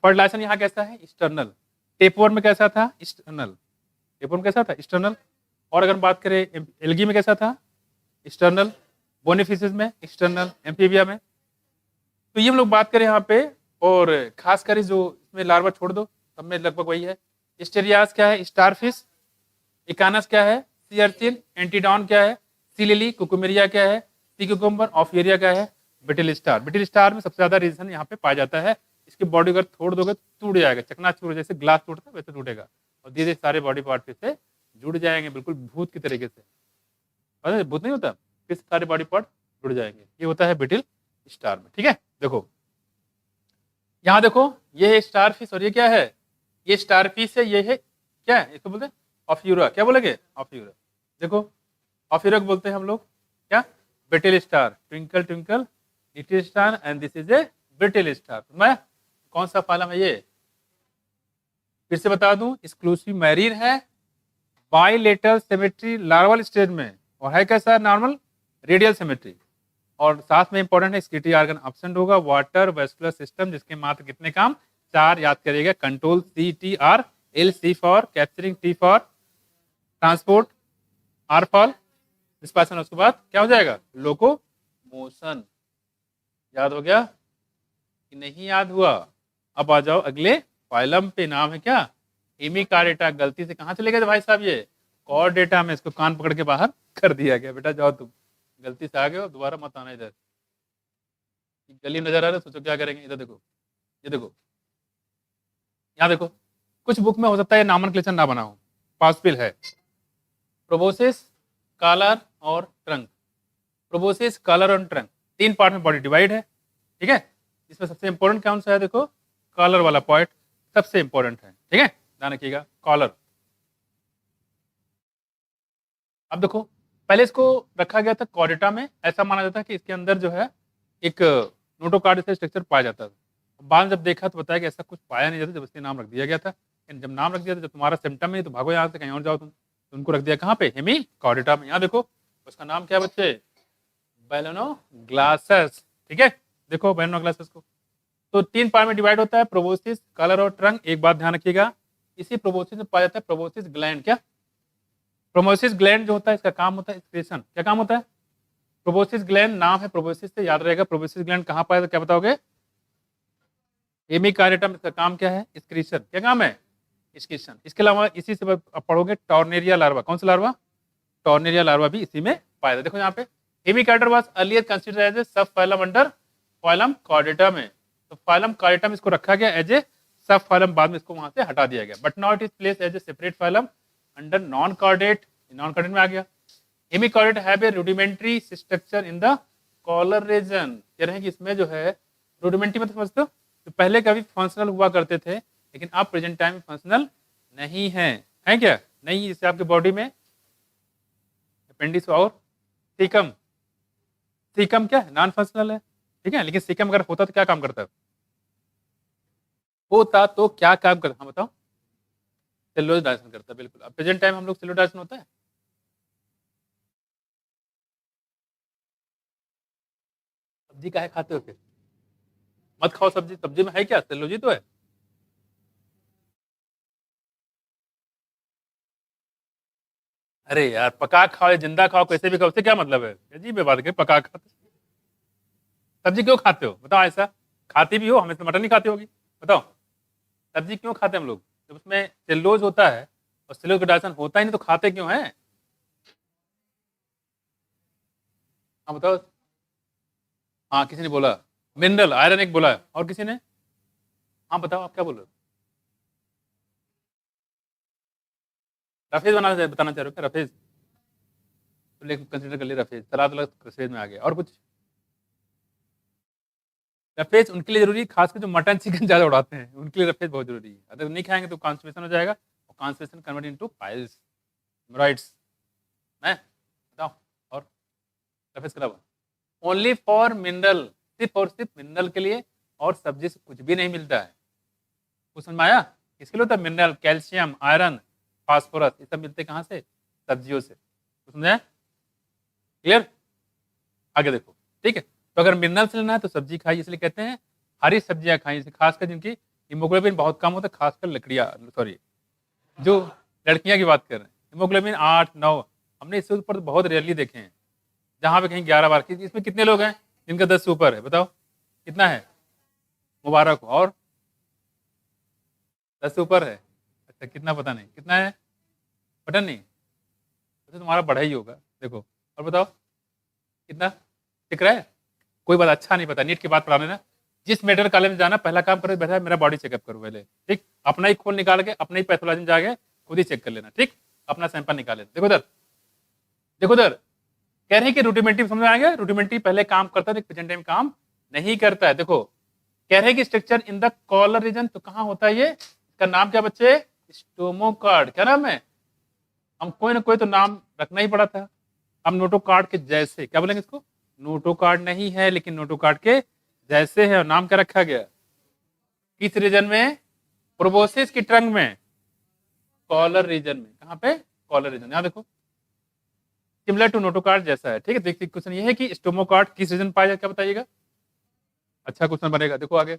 फर्टिलाइजेशन यहाँ कैसा है? एक्सटर्नल। टेपवर्म में कैसा था? एक्सटर्नल। टेपवर्म कैसा था? एक्सटर्नल। और अगर बात करें एल्गी में कैसा था? एक्सटर्नल। बोनीफिशिस में एक्सटर्नल। एम्फीबिया में। तो ये हम लोग बात करें यहाँ पे, और खासकर जो इसमें लार्वा छोड़ दो, सब में लगभग वही है। स्टेरियास क्या है? स्टारफिश। इकानस क्या है? Sea urchin. एंटीडॉन क्या है? Sea lily. कुकुमेरिया क्या है? Sea cucumber. ऑफियरिया क्या है? बिटिल स्टार। बिटिल स्टार में सबसे ज्यादा रीजन यहाँ पे पाया जाता है। इसकी बॉडी अगर तोड़ दोगे तो टूट जाएगा, चकनाचूर, जैसे ग्लास टूटता है वैसे टूटेगा, और धीरे धीरे सारे बॉडी पार्ट फिर से जुड़ जाएंगे, बिल्कुल भूत की तरीके से। पता है भूत नहीं होता, फिर सारे बॉडी पार्ट जुड़ जाएंगे। ये होता है बिटिल स्टार में। ठीक है, देखो यहाँ देखो, ये है स्टार फिश, और ये क्या है? ये स्टार फिश है। ये है क्या है? इसको बोलते हैं ऑफ्यूरा। क्या बोलेंगे? ऑफ्यूरा। देखो, ऑफ्यूरा को बोलते हैं हम लोग क्या? Brittle star. Twinkle twinkle little star, and this is A brittle star. मैं कौन सा फाइलम है ये? फिर से बता दूं, एक्सक्लूसिव मैरीन है, बाइलेटरल सिमेट्री लार्वल स्टेज में, और है कैसा? Normal radial symmetry. और साथ में इंपॉर्टेंट है स्कीटी आर्गन अब्सेंट होगा। वाटर वेस्कुलर सिस्टम जिसके मात्र कितने काम? 4 याद करिएगा। Control C T R L, C for capturing, T for transport, R for dispersion. उसके बाद क्या हो जाएगा? Locomotion. याद हो गया कि नहीं याद हुआ? अब आ जाओ अगले फाइलम पे। नाम है क्या? हेमिकार्डेटा। गलती से कहाँ चले गए थे भाई साहब? ये कॉर्डेटा में, इसको कान पकड़ के बाहर कर दिया गया। बेटा जाओ, तुम गलती से आ गए हो, दोबारा मत आना इधर। गली नजर आ रहा है, सोचो क्या करेंगे। इधर देखो, ये देखो, यहाँ देखो, कुछ बुक में हो सकता है नामनक्लेचर ना बना हो, पॉसिबल है। प्रोबोसिस, कॉलर और ट्रंक। प्रोबोसिस, कॉलर और ट्रंक, 3 पार्ट में बॉडी डिवाइड है। ठीक है, इसमें सबसे इंपॉर्टेंट कौन सा है? देखो, कॉलर वाला पॉइंट सबसे इंपॉर्टेंट है। ठीक है, ध्यान रखिएगा, कॉलर। अब देखो, पहले इसको रखा गया था कॉर्डेटा में। ऐसा माना जाता है कि इसके अंदर जो है एक नोटोकार्ड से स्ट्रक्चर पाया जाता था। बाद में जब देखा तो बताया कि ऐसा कुछ पाया नहीं जाता, जब इसलिए नाम रख दिया गया था। लेकिन जब नाम रख दिया था, जब तुम्हारा सिम्टम नहीं तो भागो यहाँ से, कहीं और जाओ तुम, तो उनको रख दिया कहाँ पे? हेमी कॉर्डेटा में। यहाँ देखो, उसका नाम क्या है बच्चे? बैलोनोग्लासस। ठीक है, देखो बैलोनोग्लासस को। तो 3 पार्ट में डिवाइड होता है, प्रोबोसिस, कॉलर और ट्रंक। एक बात ध्यान रखिएगा, इसी प्रोबोसिस में पाया जाता है प्रोबोसिस ग्लैंड। क्या? प्रोमोसिस ग्लैंड जो होता है, इसका काम होता है एक्सक्रीशन। क्या काम होता है? प्रोबोसिस ग्लैंड नाम है प्रोबोसिस से याद रहेगा। प्रोबोसिस ग्लैंड कहाँ पाया था क्या बताओगे? हेमिकार्डियटम। इसका काम क्या है? एक्सक्रीशन। क्या काम है? एक्सक्रीशन। इसके अलावा इसी से आप पढ़ोगे टॉर्नेरिया लार्वा। कौन सा लार्वा? टॉर्नेरिया लार्वा भी इसी में पाया था। देखो यहाँ पे Hemichordata was earlier considered as a subphylum under phylum कॉर्डेटम है। तो फाइलम कॉर्डेटम इसको रखा गया एज ए सब फाइलम, बाद में इसको वहां से हटा दिया गया। But now it is place as a separate phylum under non chordate. Non chordate में आ गया। Hemichordate have a rudimentary structure in the collar region. कह रहे हैं कि इसमें जो है रूडिमेंट्री मतलब समझते हो, तो पहले कभी फंक्शनल हुआ करते थे लेकिन अब प्रेजेंट टाइम में फंक्शनल नहीं है क्या? नहीं, जैसे आपके बॉडी में अपेंडिक्स और सीकम। सीकम क्या है? नॉन फंक्शनल है, ठीक है, लेकिन सीकम अगर होता तो क्या काम करता है? होता तो क्या काम करता? हाँ बताओ। सेलुलोज डायजेशन करता है, बिल्कुल। अब प्रेजेंट टाइम हम लोग सेलुलोज डायजेशन होता है? सब्जी काहे खाते हो फिर? मत खाओ सब्जी, सब्जी में है क्या? सेलुलोज ही तो है। अरे यार, पका खाओ या जिंदा खाओ, कैसे भी खाओ, उससे क्या मतलब है? अजीब है बात के पका खाते। सब्जी क्यों खाते हो बताओ? ऐसा खाती भी हो, हमें तो मटन नहीं खाती होगी, बताओ। सब्जी क्यों खाते हैं हम लोग? जब उसमें सेलुलोज होता है और सेलुलोज का डाइजेशन होता ही नहीं तो खाते क्यों है? हाँ बताओ। हाँ, किसी ने बोला मिनरल आयरन, एक बोला है, और किसी ने? हाँ बताओ, आप क्या बोल रहे हो? रफेज बताना चाह रहे हो क्या? रफेज तो लेकिन कंसिडर कर लिया, रफेज सलाद अलग रफेज में आ गया। और कुछ? रफेज उनके लिए जरूरी है, खासकर जो मटन चिकन ज्यादा उड़ाते हैं उनके लिए रफेज बहुत जरूरी है। अगर नहीं खाएंगे तो कॉन्स्टिपेशन हो जाएगा, और constipation convert into piles, hemorrhoids है। बताओ। और रफेज के अलावा ओनली फॉर मिनरल, सिर्फ और सिर्फ मिनरल के लिए, और सब्जी से कुछ भी नहीं मिलता है। कुछ समझ में आया? किसके लिए होता है? मिनरल, कैल्शियम, आयरन, फास्फोरस, ये सब मिलते कहाँ से? सब्जियों से। कुछ समझा? क्लियर? आगे देखो, ठीक है। तो अगर मिनरल्स लेना है तो सब्जी खाइए, इसलिए कहते हैं हरी सब्जियां खाइए, खासकर जिनकी हीमोग्लोबिन बहुत कम होता है, खासकर लकड़ियां, सॉरी जो लड़कियां की बात कर रहे हैं, हीमोग्लोबिन 8-9, हमने इससे ऊपर तो बहुत रेयरली देखे हैं। जहां पे कहीं 11-12 की, इसमें कितने लोग हैं जिनका 10 से ऊपर है? बताओ कितना है? मुबारक हो। और 10 से ऊपर है? अच्छा, कितना पता नहीं कितना है, पता नहीं, तो तुम्हारा बढ़ा ही होगा। देखो और बताओ कितना दिख रहा है? कोई बात, अच्छा नहीं पता, नीट की बात पढ़ा लेना। जिस मेडिकल कॉलेज में जाना पहला काम करो, बैठा मेरा बॉडी चेकअप करो पहले, ठीक? अपना ही खून निकाल के अपने ही पैथोलॉजी में जाके खुद ही चेक कर लेना, ठीक? अपना सैंपल निकाल लेना। देखो उधर, देखो उधर, कह रहे हैं कि रूडिमेंट्री समझ में आ गया? रूडिमेंट्री पहले काम करता है, प्रेजेंट टाइम काम नहीं करता है। देखो कह रहे हैं कि structure in the collar region, तो कहां होता है ये? इसका नाम क्या बच्चे? स्टोमोकार्ड। क्या नाम है? हम कोई ना कोई तो नाम रखना ही पड़ा था। हम नोटोकार्ड के जैसे, क्या बोलेंगे इसको? नोटोकार्ड नहीं है लेकिन नोटोकार्ड के जैसे है। और नाम क्या रखा गया? किस रीजन में? प्रोबोसिस की ट्रंक में, कॉलर रीजन में। कहां पे? Collar region. यहां देखो, सिमिलर टू नोटोकार्ड जैसा है, ठीक है। देखिए क्वेश्चन ये है कि स्टोमोकार्ड किस रीजन पाया जाए, क्या बताइएगा? अच्छा क्वेश्चन बनेगा, देखो आगे।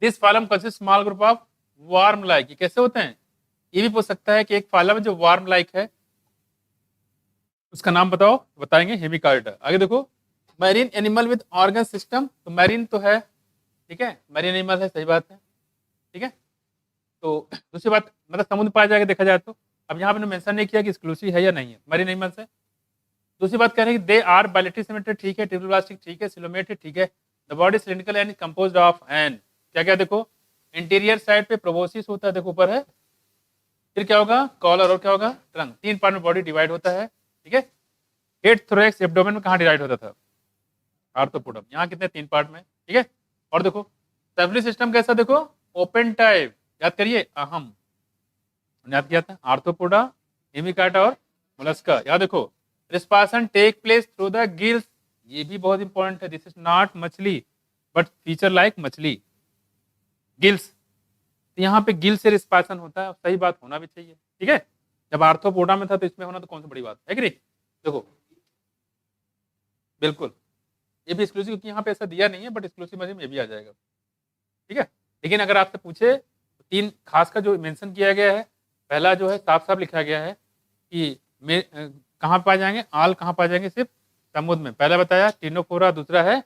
This phylum consist small group of warm like. ये कैसे होते हैं? ये भी पूछ सकता है कि एक फाइलम जो वार्म लाइक है उसका नाम बताओ, बताएंगे हेमिकार्डिया। आगे देखो, marine animal with organ system, तो मैरीन तो है, ठीक है, मैरीन एनिमल है, सही बात है, ठीक है। तो दूसरी बात, मतलब समुद्र पाया जाएगा देखा जाए तो। अब यहाँ पे मेंशन नहीं किया कि एक्सक्लूसिव है या नहीं है मैरीन एनिमल से। दूसरी बात कह रहे हैं कि दे आर बायोलिटिक सिमेट्री, ठीक है, ट्रिप्लोब्लास्टिक, ठीक है, सिलोमेट्री, ठीक है। The body cylindrical and composed of an, क्या क्या देखो, इंटीरियर साइड पे प्रोबोसिस होता है, देखो ऊपर है, फिर क्या होगा? कॉलर, और क्या होगा? ट्रंक। 3 पार्ट में बॉडी डिवाइड होता है, ठीक है। हेड, थोरैक्स, एब्डोमेन में कहाँ डिवाइड होता था? आर्थ्रोपोडम। यहाँ कितने? 3 पार्ट में, ठीक है। और देखो सर्कुलरी सिस्टम कैसा? देखो ओपन टाइप, याद करिए, अहम याद किया था, आर्थ्रोपोडा, हेमिकार्टा और मोलस्का। याद देखो, respiration take place through the gills, ये भी बहुत इंपॉर्टेंट है। दिस इज नॉट मछली बट फीचर लाइक मछली, गिल्स। यहाँ पे गिल से रिस्पासन होता है, सही बात, होना भी चाहिए, ठीक है। जब आर्थ्रोपोडा में था तो इसमें होना तो कौन सी बड़ी बात है कि नहीं? देखो बिल्कुल, ये भी एक्सक्लूसिव, क्योंकि यहाँ पे ऐसा दिया नहीं है, बट एक्सक्लूसिव में ये भी आ जाएगा, ठीक है। लेकिन अगर आपसे पूछे तो 3 खासकर जो मेंशन किया गया है, पहला जो है साफ साफ लिखा गया है कि कहाँ पाए जाएंगे? आल कहाँ पाए जाएंगे? सिर्फ समुद्र में, पहला बताया टिनोफोरा, दूसरा है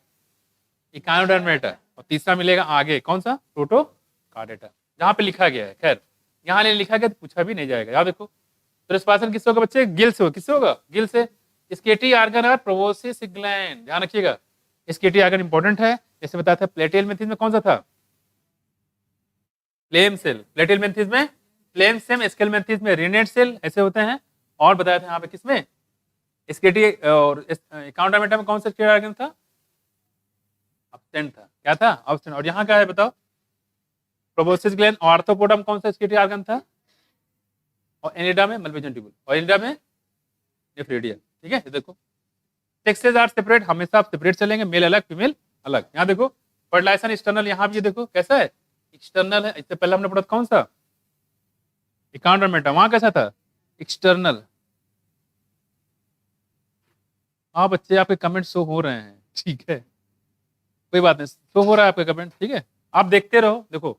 इकानोडर्मेटा, और तीसरा मिलेगा आगे कौन सा, प्रोटोकार्डेटा, जहां पे लिखा गया है। खैर यहाँ नहीं लिखा गया तो पूछा भी नहीं जाएगा। याद देखो, तो रेस्पिरेशन किससे होगा बच्चे, गिल से होगा। किससे होगा, गिल से। स्केटी आर्गन और प्रोबोसिस ग्लैंड, ध्यान रखिएगा स्केटी आर्गन इंपॉर्टेंट है। जैसे बताया था प्लेटियलमेंथिस में कौन सा था, फ्लेम सेल, प्लेटियलमेंथिस में फ्लेम सेल, स्केलमेंथिस में रेनेट सेल, ऐसे होते हैं। और बताया था यहाँ पे किसमें, स्केटी और काउंटामेटा में कौन सा स्केटी आर्गन था, अब्सेंट था। क्या था, अब्सेंट। और यहाँ क्या है बताओ, प्रोबोसिस ग्लैंड। आर्थ्रोपोडा में कौन सा स्केटी आर्गन था, और एनिडा में मल्पिजन ट्यूबुल, और एनिडा में नेफ्रेडिया। ठीक है, देखो सेक्सेस आर सेपरेट, हमेशा आप सेपरेट चलेंगे, मेल अलग फीमेल अलग। यहाँ देखो फर्टिलाइजेशन एक्सटर्नल, यहाँ भी देखो कैसा है, एक्सटर्नल है। इससे पहले हमने पढ़ा कौन सा, इकांड्रोमेटा, वहां कैसा था, एक्सटर्नल। हाँ बच्चे आपके कमेंट शो हो रहे हैं, ठीक है कोई बात नहीं, शो हो रहा है आपका कमेंट, ठीक है आप देखते रहो। देखो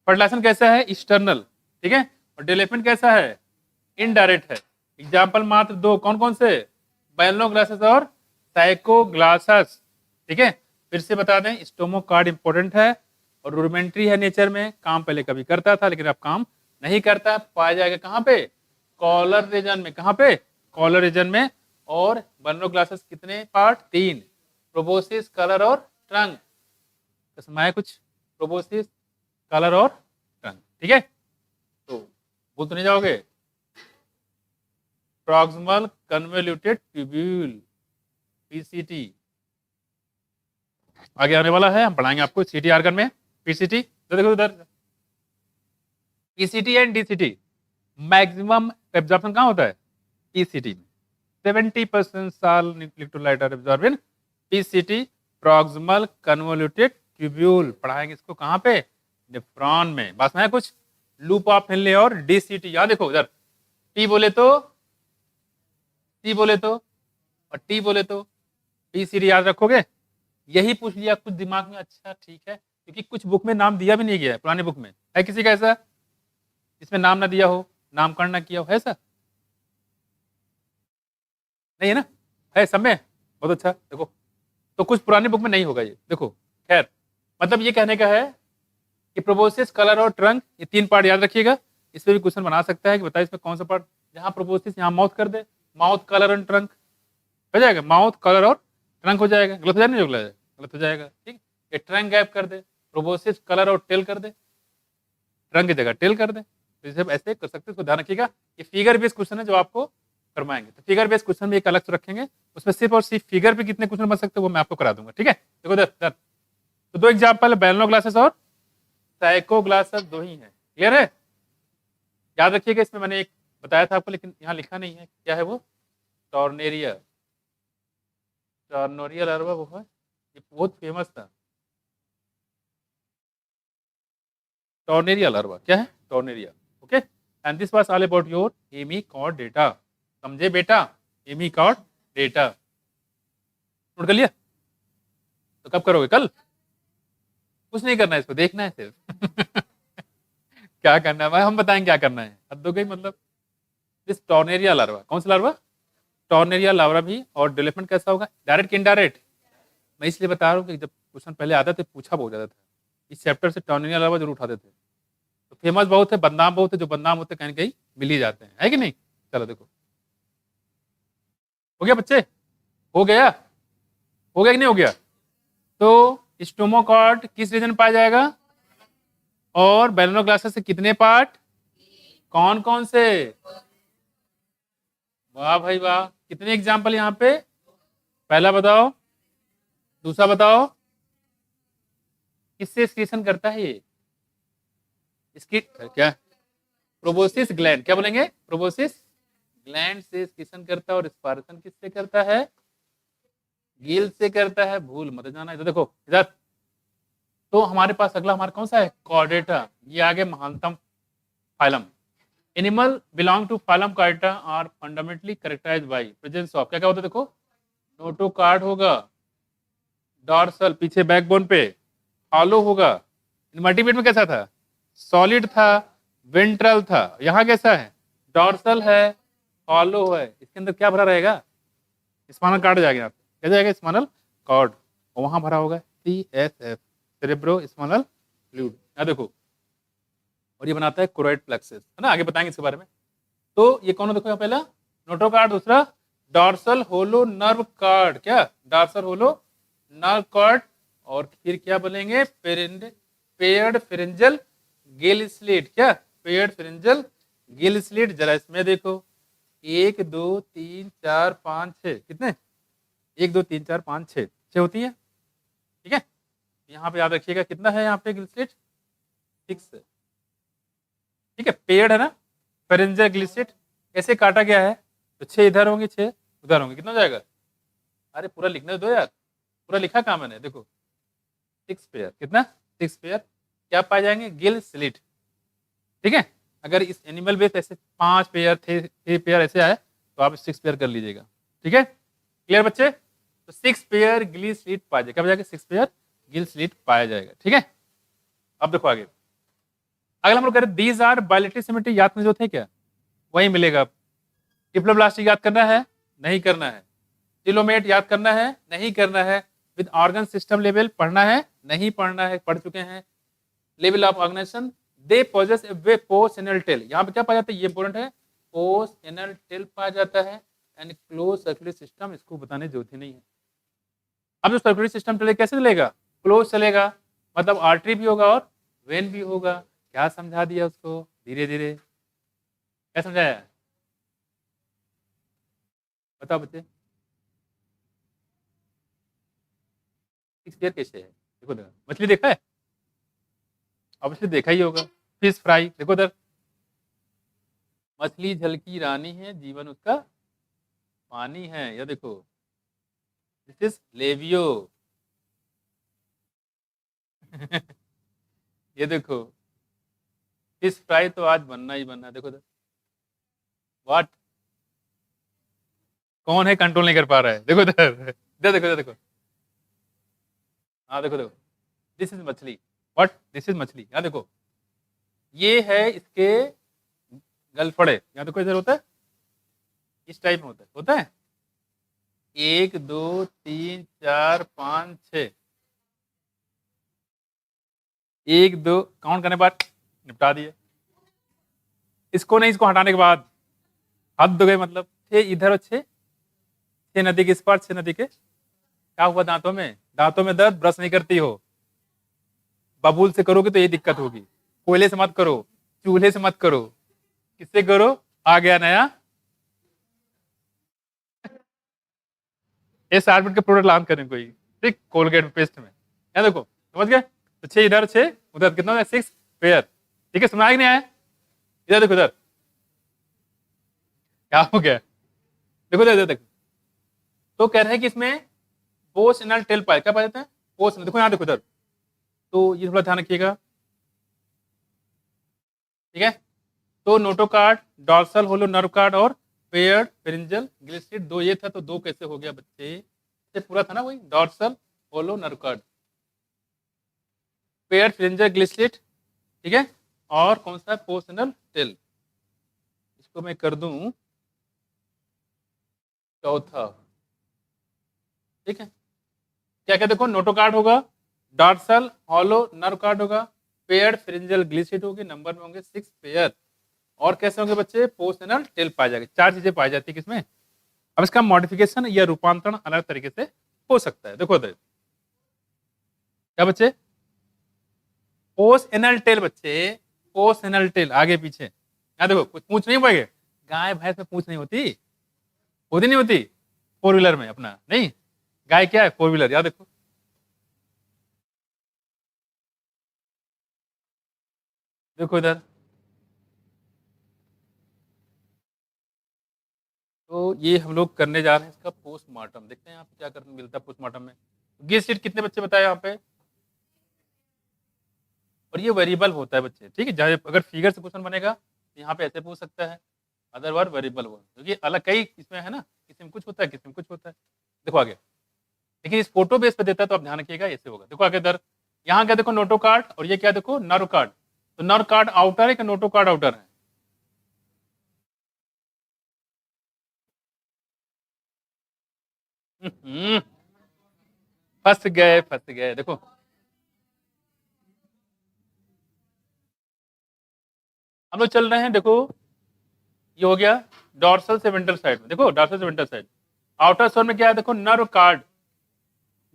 फर्टिलाइजेशन कैसा है, एक्सटर्नल, ठीक है, और डेवलपमेंट कैसा है, इनडायरेक्ट है। एग्जाम्पल मात्र दो, कौन कौन से, बैलोग्लासेस और साइकोग्लासस। ठीक है, फिर से बता दें स्टोमोकार्ड इंपॉर्टेंट है और रूडिमेंट्री है नेचर में, काम पहले कभी करता था लेकिन अब काम नहीं करता। पाया जाएगा कहाँ पे, कॉलर रीजन में। कहाँ पे, कॉलर रीजन में। और बैलोग्लासेस कितने पार्ट, 3, प्रोबोसिस, कलर और ट्रंक। तो समाया कुछ, प्रोबोसिस, कलर और ट्रंक। ठीक है, तो भूल तो नहीं जाओगे। प्रॉक्सिमल कन्वोल्यूटेड ट्यूब्यूल, पीसीटी आगे आने वाला है, हम पढ़ाएंगे आपको सीटी आर्गन में। पीसीटी तो देखो उधर, PCT and DCT maximum absorption कहाँ होता है, पीसीटी में। 70% salt electrolyte are absorb in PCT, proximal convoluted tubule. पढ़ाएंगे इसको कहाँ पे, नेफ्रॉन में। बस है कुछ, लूप ऑफ हेनले और डीसीटी। यहाँ देखो उधर, टी बोले तो, टी बोले तो, और टी बोले तो, पीसीटी याद रखोगे। यही पूछ लिया कुछ दिमाग में, अच्छा ठीक है, क्योंकि कुछ बुक में नाम दिया भी नहीं गया है, पुराने बुक में है किसी का ऐसा इसमें नाम ना दिया हो, नामकरण ना किया हो, है सर, नहीं है ना, है सब में, बहुत अच्छा। देखो तो कुछ पुराने बुक में नहीं होगा ये, देखो खैर मतलब ये कहने का है कि प्रोबोसिस, कलर और ट्रंक, ये 3 पार्ट याद रखिएगा। इस पर भी क्वेश्चन बना सकता है कि बताइए इसमें कौन सा पार्ट, जहां प्रोबोसिस यहाँ माउथ कर दे, माउथ, कलर एंड ट्रंक हो जाएगा, माउथ, कलर और ट्रंक हो जाएगा। गलत हो जाएगा, नहीं गलत हो जाएगा, ठीक। ये ट्रंक गैप कर दे, प्रोबोसिस, कलर और टेल कर दे, ट्रंक की जगह टेल कर दे, तो इसे ऐसे कर सकते हैं। इसको ध्यान रखिएगा, ये फिगर बेस्ड क्वेश्चन है जो आपको करवाएंगे। तो फिगर बेस्ड क्वेश्चन में एक अलग से रखेंगे, उसमें सिर्फ और सिर्फ फिगर पे कितने क्वेश्चन बन सकते हैं वो मैं आपको करा दूंगा। ठीक है, देखो दर तो 2 एग्जाम्पल, बैलोग्लासेस और साइकोग्लासेस, 2 ही है। क्लियर है, याद रखिएगा। इसमें मैंने एक बताया था आपको लेकिन यहाँ लिखा नहीं है, क्या है वो, टॉर्नेरिया, टॉर्नेरिया लार्वा वो है, ये बहुत फेमस था। टॉर्नेरिया लार्वा क्या है, tornaria, okay. And this was all about your Hemichordata. समझे बेटा, हेमीकॉर्ड डेटा नोट कर लिया। तो कब करोगे, कल? कुछ नहीं करना है, इसको देखना है सिर्फ क्या करना है हम बताएंगे क्या करना है, हद हो गई। मतलब दिस टॉर्नेरिया लार्वा, कौन सा लार्वा, टॉर्नेरिया लार्वा भी। और डेवलपमेंट कैसा होगा, डायरेक्ट इनडायरेक्ट, मैं इसलिए बता रहा हूँ कि जब क्वेश्चन पहले आता था पूछा बहुत ज्यादा था, इस चैप्टर से टॉर्नेरिया लार्वा जरूर उठाते थे। तो फेमस बहुत है, बदनाम बहुत है, जो बदनाम होते कहीं कहीं मिल ही जाते हैं, है कि नहीं। चलो देखो, हो गया बच्चे, हो गया, हो गया कि नहीं हो गया। तो स्टोमोकॉर्ड किस रीजन में पाया जाएगा, और बैलोग्लासेस से कितने पार्ट, कौन कौन से, वाह भाई वाह। कितने एग्जाम्पल यहाँ पे, पहला बताओ, दूसरा बताओ, किससे एक्सक्रीशन करता है ये, इसकी क्या, प्रोबोसिस ग्लैंड, क्या बोलेंगे, प्रोबोसिस ग्लैंड से एक्सक्रीशन करता है। और रिस्पायरेशन किससे करता है, गिल से करता है, भूल मत जाना। इधर देखो इधर, तो हमारे पास अगला हमारा कौन सा है, कॉर्डेटा, ये आगे महानतम phylum. Animal belong to phylum chordata are fundamentally characterised by presence of, क्या क्या होता है देखो, नोटोकार्ड होगा, डॉर्सल पीछे बैकबोन पे, हॉलो होगा। इनवर्टिब्रेट में कैसा था, सॉलिड था, वेंट्रल था। यहाँ कैसा है, डॉर्सल है, हॉलो है। इसके अंदर क्या भरा रहेगा, स्पाइनल कार्ड जाएगा यहाँ पे, क्या जाएगा? स्पाइनल कॉर्ड, और वहां भरा होगा CSF, सेरेब्रो स्पाइनल फ्लूइड। यहाँ देखो, और ये बनाता है कोरोइड प्लेक्सस, है ना, आगे बताएंगे इसके बारे में। तो ये कौन है देखो, पहला नोटोकार्ड, दूसरा डॉर्सल होलो नर्व कार्ड, क्या डॉर्सल होलो नर्व कार्ड, और फिर क्या बोलेंगे? पेयर्ड फेरेंजल गिल स्लिट, क्या पेयर्ड फेरेंजल गिल स्लिट। जरा इसमें देखो, 1 2 3 4 5 6, कितने? 1 2 3 4 5 6, 6 होती है, ठीक है। यहाँ पे याद रखिएगा कितना है यहाँ पे गिल स्लिट? 6, ठीक है। पेयर्ड है ना, फेरेंजल गिल स्लिट, ऐसे काटा गया है तो 6 इधर होंगे, 6 उधर होंगे, कितना हो जाएगा? अरे पूरा लिखने दो यार, पूरा लिखा कहाँ मैंने, देखो 6 पेयर, कितना? 6 पेयर क्या पाए जाएंगे? गिल स्लिट, ठीक है। अगर इस एनिमल बेस ऐसे 5 पेयर थे, 3 पेयर ऐसे आए तो आप 6 पेयर कर लीजिएगा, ठीक है। क्लियर बच्चे? तो 6 पेयर गिल स्लिट पाया जाएगा, क्या पाया जाएगा? 6 पेयर गिल स्लिट पाया जाएगा, ठीक है। अब देखो आगे, अगर हम लोग करें दीज आर बायोलिटिक सिमेट्री, याद में जो थे क्या वही मिलेगा। डिप्लोब्लास्टिक याद करना है, नहीं करना है। टिलोमेट याद करना है, नहीं करना है। विद ऑर्गन सिस्टम लेवल पढ़ना है, नहीं पढ़ना है, पढ़ चुके हैं। Level of organisation, they possess a way post anal tail, यहाँ पे क्या पाया जाता है? ये इंपॉर्टेंट है, पोस्ट एनल टेल पाया जाता है। एंड क्लोज सर्कुलर सिस्टम, इसको बताने की जरूरत ही नहीं है। अब जो सर्कुलर सिस्टम चलेगा कैसे चलेगा? क्लोज चलेगा, मतलब आर्टरी भी होगा और वेन भी होगा। क्या समझा दिया उसको धीरे धीरे, क्या समझाया? बताओ बच्चे, 6 पेयर कैसे है? देखो देखो, मछली देखा है? ऑब्वियसली देखा ही होगा। फिश फ्राई, देखो उधर, मछली जल की रानी है, जीवन उसका पानी है। या देखो, दिस इज लेवियो। ये देखो, फिश फ्राई तो आज बनना ही बनना है। देखो उधर, व्हाट, कौन है कंट्रोल नहीं कर पा रहा है? देखो उधर, इधर देखो, इधर देखो, हाँ देखो देखो, दिस इज मछली, व्हाट, दिस इज मछली। यहाँ देखो, ये है इसके गलफड़े, यहाँ देखो इधर होता है, इस टाइप में होता है 1 2 3 4 5 6, 1 2 काउंट करने के बाद निपटा दिए। इसको नहीं, इसको हटाने के बाद हद हो गए, मतलब 6 इधर और 6 नदी के इस पार, 6 नदी के। क्या हुआ? दांतों में दर्द, ब्रश नहीं करती हो। बबूल से करोगे तो ये दिक्कत होगी। कोयले से मत करो, चूल्हे से मत करो, किससे करो? आ गया नया ये सार्बिट के प्रोडक्ट लॉन्च करें कोई, ठीक, कोलगेट पेस्ट में। यहाँ देखो, समझ गए? तो 6 इधर, 6 उधर, कितना हो गया? 6 पेयर, ठीक है। समझ नहीं आया? इधर देखो, इधर क्या हो गया? देखो इधर देखो, तो कह रहे हैं कि इसमें पोस्ट एनल टेल पाए, क्या पाया जाता है? पोस्ट, देखो यहाँ देखो इधर, तो ये थोड़ा ध्यान रखिएगा, ठीक है। तो notochord, dorsal hollow nerve cord और पेयर्ड फेरिंजल ग्लिस्टिड, 2 ये था, तो 2 कैसे हो गया बच्चे? ये पूरा था ना वही, dorsal hollow nerve cord, paired pharyngeal gill slits, ठीक है। और कौन सा? Post anal tail. इसको मैं कर दूं चौथा, ठीक है। क्या क्या देखो, नोटोकार्ड होगा, डॉर्सल हॉलो नर्व कार्ड होगा, पेयर्ड फेरिंजल ग्लिस्टिड होगी, नंबर में होंगे 6 पेयर। और कैसे होंगे बच्चे? पोस्ट एनल टेल पाया जाएगा। 4 चीजें पाई जाती है किसमें? अब इसका मॉडिफिकेशन या रूपांतरण अलग तरीके से हो सकता है। देखो इधर, क्या बच्चे? पोस्ट एनल टेल बच्चे, पोस्ट एनल टेल, आगे पीछे। यहाँ देखो, कुछ पूछ नहीं पाएंगे, गाय भैंस में पूछ नहीं होती, होती नहीं होती? 4 व्हीलर में अपना नहीं, गाय क्या है? 4 व्हीलर। याद देखो, देखो इधर, तो ये हम लोग करने जा रहे हैं इसका पोस्टमार्टम। देखते हैं यहाँ पे क्या करने मिलता है पोस्टमार्टम में। गी सीट कितने बच्चे बताए यहाँ पे? और ये वेरिएबल होता है बच्चे, ठीक है। चाहे अगर फिगर से क्वेश्चन बनेगा तो यहाँ पे ऐसे पूछ सकता है, अदरवाइज वेरिएबल हुआ, क्योंकि अलग कई इसमें है ना, किसी में कुछ होता है, किसी में कुछ होता है। देखो आगे, लेकिन इस फोटो बेस पे देता है तो आप ध्यान रखिएगा, ऐसे होगा। देखो आगे इधर, यहाँ क्या देखो? नोटो कार्ड, और ये क्या देखो? Nerve card. तो नर्व कार्ड आउटर है कि नोटो कार्ड आउटर है? फंस गए फंस गए। देखो हम लोग चल रहे हैं, देखो ये हो गया डॉर्सल से वेंट्रल साइड में। देखो डॉर्सल से वेंट्रल साइड, आउटर शोर में क्या है, देखो nerve card,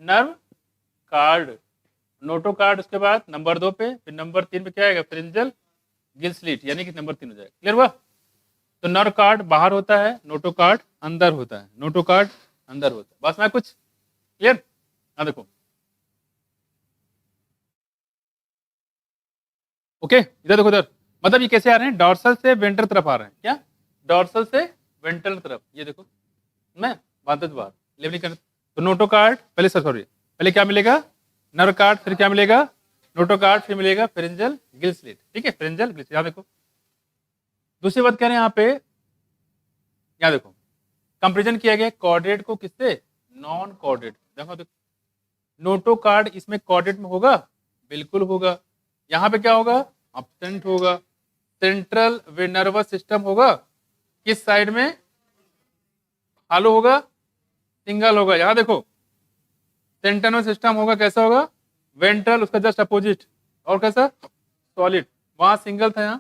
nerve card, Noto card, उसके बाद नंबर 2 पे, फिर नंबर 3 पे क्या आएगा, फ्रिंजल गिल स्लिट, यानी कि नंबर 3 हो जाएगा। क्लियर हुआ? तो नर्व कार्ड बाहर होता है, नोटो कार्ड अंदर होता है, नोटो कार्ड अंदर होता है। बस मैं कुछ क्लियर? हाँ देखो, ओके इधर देखो, इधर मतलब ये कैसे आ रहे हैं, डॉर्सल से वेंट्रल तरफ आ रहे हैं। क्या? डॉर्सल से वेंट्रल तरफ, ये देखो मैं बांधे बाहर लेवलिंग कर। तो नोटो कार्ड पहले, सॉरी पहले क्या मिलेगा, नर्व कार्ड, फिर क्या मिलेगा, नोटो कार्ड, फिर मिलेगा फ्रिंजल गिल स्लिट। ठीक है, फ्रिंजल गिल स्लिट। यहाँ देखो दूसरी बात कह रहे हैं यहाँ पे, यहाँ देखो कंपेरिजन किया गया कॉर्डेट को किससे, नॉन कॉर्डेट। देखो देखो, नोटो कार्ड इसमें कॉर्डेट में होगा, बिल्कुल होगा। यहाँ पे क्या होगा, अब्सेंट होगा। सेंट्रल वे नर्वस सिस्टम होगा किस साइड में, हालो होगा, सिंगल होगा। यहाँ देखो सेंट्रल सिस्टम होगा, कैसा होगा, वेंट्रल, उसका जस्ट अपोजिट, और कैसा, सॉलिड। वहां सिंगल था, यहाँ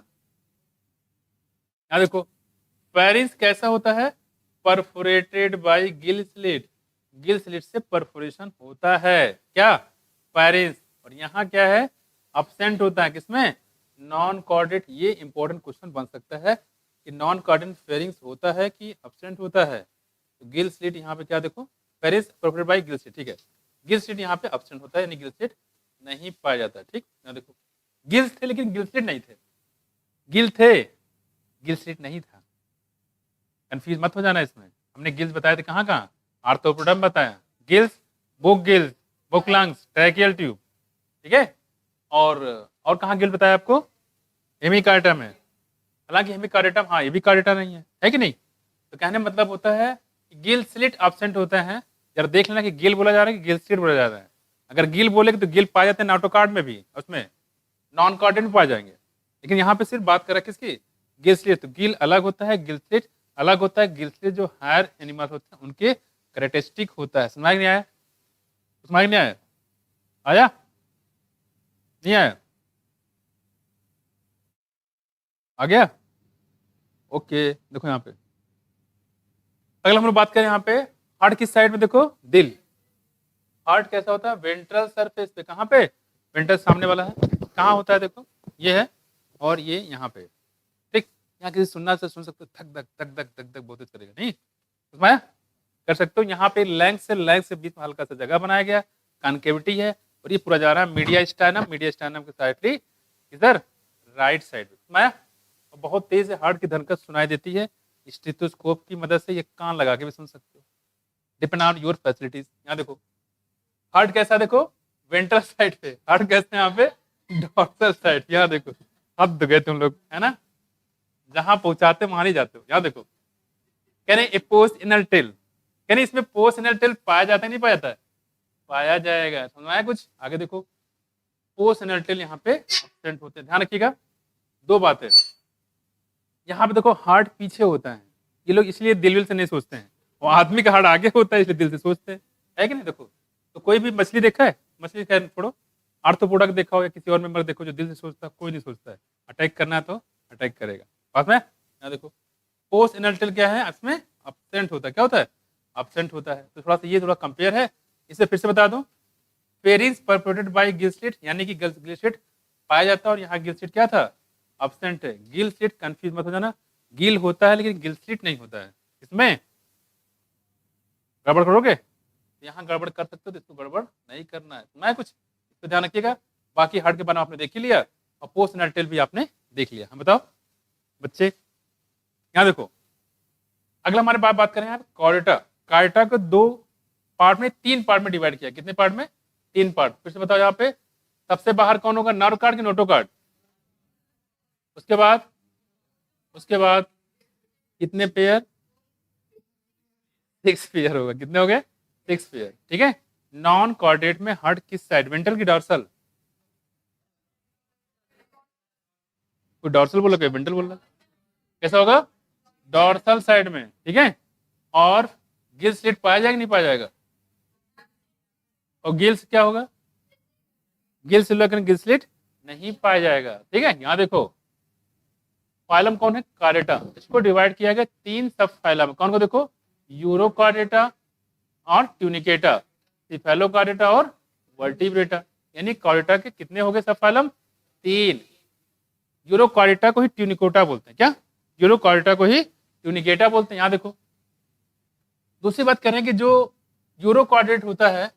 देखो पेरिस कैसा होता है, perforated bye Gill slit, Gill slit से परफोरेशन होता है क्या, पेरिस। और यहाँ क्या है, अब्सेंट होता है किसमें, नॉन कॉर्डेट। ये इंपॉर्टेंट क्वेश्चन बन सकता है कि नॉन कॉर्डेट फेरिंग्स होता है कि अब्सेंट होता है। तो गिल स्लिट यहाँ पे क्या देखो, Paris perforated bye Gill slit, ठीक है, गिल स्लिट यहाँ पे अब्सेंट होता है, यानी गिल स्लिट नहीं पाया जाता। ठीक, यहाँ देखो गिल्स थे लेकिन गिल स्लिट नहीं थे, गिल थे गिल स्लिट नहीं था। कंफ्यूज मत हो जाना इसमें, हमने गिल्स बताए थे कहाँ कहाँ, आर्थोपोडम बताया, gills, book gills, book lungs, tracheal tube, ठीक है। और कहाँ गिल बताया आपको, हेमिकार्टम है। हालांकि हेमिकार्टम, हाँ ये भी कार्डेटा नहीं है कि नहीं। तो कहने मतलब होता है कि गिल स्लिट एब्सेंट होता है। जरा देख लेना कि गिल बोला जा रहा है कि गिल स्लिट बोला जा रहा है। अगर गिल बोलेगे तो गिल पाए जाते हैं नाटो कार्ड में भी, उसमें नॉन कार्डेट में पाए जाएंगे, लेकिन यहाँ पे सिर्फ बात कर रहा है किसकी, गिल स्लिट। तो गिल अलग होता है, गिल स्लिट अलग होता है। गिल स्लिट जो हायर एनिमल होते हैं उनके करेक्टरिस्टिक होता है। समझ नहीं आया, समझ नहीं आया, आया नहीं आया, आ गया, ओके। देखो यहाँ पे अगला हम लोग बात करें यहाँ पे, हार्ट किस साइड में, देखो दिल, हार्ट कैसा होता है, वेंट्रल सरफेस पे। कहाँ पे, वेंट्रल सामने वाला है, कहाँ होता है, देखो ये है, और ये यहाँ पे। ठीक, यहाँ किसी सुनना से सुन सकते हो, थक धक थक धक थक धक बहुत तेज करेगा, नहीं उसमें कर सकते हो। यहाँ पे लैंग से बीच में हल्का सा जगह बनाया गया, कॉन्केविटी है, और ये पूरा जा रहा है मीडिया स्टाइनम के साइड, इधर राइट साइड में। और बहुत तेज है, हार्ट की धड़कन सुनाई देती है। स्टेथोस्कोप की मदद से ये कान लगा के भी सुन सकते हो, डिपेंड ऑन योर फैसिलिटीज। यहाँ देखो हार्ट कैसा, देखो वेंट्रल साइड पे, हार्ट कैसे यहाँ पे, डॉर्सल साइड। यहाँ देखो हद गए तुम लोग, है ना, जहां पहुंचाते वहां नहीं जाते हो। यहाँ देखो कह रहे पोस्ट इनर टेल, कह रहे इसमें पोस्ट इनर टेल पाया जाता है नहीं पाया जाता है, पाया जाएगा। समझ में आया कुछ, आगे देखो पोस्ट इनर टेल यहाँ पे एब्सेंट होते हैं। ध्यान रखिएगा दो बातें, यहाँ पे देखो हार्ट पीछे होता है, ये लोग इसलिए दिल विल से नहीं सोचते हैं, वो आदमी का हार्ट आगे होता है इसलिए दिल से सोचते हैं, है कि नहीं। देखो तो कोई भी मछली देखा है, मछली खैर छोड़ो, आर्थ्रोपोडा को देखा हो या किसी और मेंबर देखो जो दिल से सोचता है, कोई नहीं सोचता है। अटैक करना है तो अटैक करेगा, पास में। यहाँ देखो पोस्ट इनर्टल क्या है, इसमें अब्सेंट होता है, क्या होता है, अब्सेंट होता है। तो थोड़ा सा ये थोड़ा कंपेयर है, इसे फिर से बता दूं, Paris perforated bye Gill slit, यानी कि गिल स्लिट पाया जाता है, और यहाँ गिल स्लिट क्या था, अब्सेंट है। गिल स्लिट कंफ्यूज मत हो जाना, गिल होता है लेकिन गिल स्लिट नहीं होता है। इसमें गड़बड़ करोगे, यहाँ गड़बड़ कर सकते हो, तो इसको गड़बड़ नहीं करना है। मैं कुछ इसको ध्यान रखिएगा। बाकी हार्ट के बारे में आपने देख ही लिया, और पोस्ट इनर्टल भी आपने देख लिया। हम बताओ बच्चे, यहाँ देखो अगला हमारे बात करें यहाँ कॉर्डेटा। कार्डेटा को दो पार्ट में, तीन पार्ट में डिवाइड किया। कितने पार्ट में, तीन पार्ट। फिर से बताओ यहाँ पे सबसे बाहर कौन होगा, नर्व कार्ड की नोटो कार्ड। उसके बाद कितने पेयर, 6 पेयर होगा। कितने हो गए, 6 पेयर, ठीक है। नॉन कॉर्डेट में हार्ट किस साइड, वेंट्रल की डॉर्सल, कोई डॉर्सल बोला कोई वेंट्रल बोल रहा, कैसा होगा, डॉर्सल साइड में, ठीक है। और गिल स्लिट पाया जाएगा नहीं पाया जाएगा, और गिल्स क्या होगा, गिल्स लेकिन गिल्सलेट नहीं पाया जाएगा। ठीक है, यहाँ देखो फाइलम कौन है, कार्डेटा। इसको डिवाइड किया गया 3 सब फाइलम में। कौन को देखो, यूरोकार्डेटा और ट्यूनिकेटा, सिफेलोकार्डेटा और वर्टिब्रेटा। यानी कार्डेटा के कितने हो गए सब फाइलम, 3। यूरोकार्डेटा को ही ट्यूनिकोटा बोलते हैं। क्या, यूरोकार्डेटा को ही ट्यूनिकेटा बोलते हैं। यहाँ देखो दूसरी बात करें कि जो यूरोकार्डेट होता है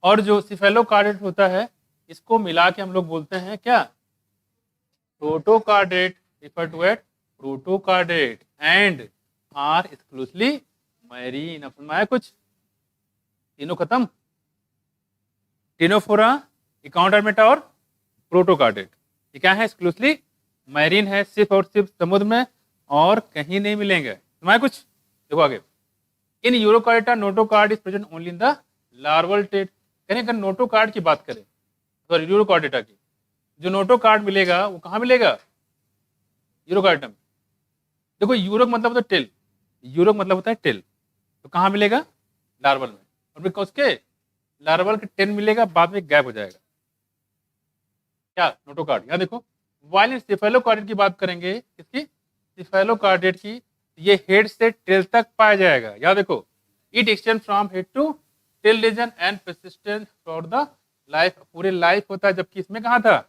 और जो सिफेलोकार्डेट होता है, इसको मिला के हम लोग बोलते हैं क्या, protochordate, refer to at protochordate and are exclusively marine. अब समझाया कुछ, तीनों खत्म, टिनोफोरा, इकाउंटरमेटा और प्रोटोकार्डेट। ये क्या है, एक्सक्लूसिवली मैरीन है, सिर्फ और सिर्फ समुद्र में और कहीं नहीं मिलेंगे। समझाया कुछ, देखो आगे। In Urochordata notochord is present only in the larval state. करें अगर नोटोकार्ड की बात करें, सॉरी यूरोकार्डेटा की, जो नोटोकार्ड मिलेगा वो कहाँ मिलेगा, यूरोकार्डेटा में। देखो यूरो मतलब होता है टेल, यूरो मतलब होता है टेल, तो कहाँ मिलेगा, लार्वल में। और बिकॉज के लार्वल के टेल मिलेगा, बाद में गैप हो जाएगा। क्या, नोटोकार्ड। यहाँ देखो वाइल सिफेलोकार्डेट की बात करेंगे, किसकी, सिफेलोकार्डेट की, ये हेड से टेल तक पाया जाएगा। याद देखो, it extend from head to tail region and persistent for the life, पूरे लाइफ होता है। जबकि इसमें कहाँ था,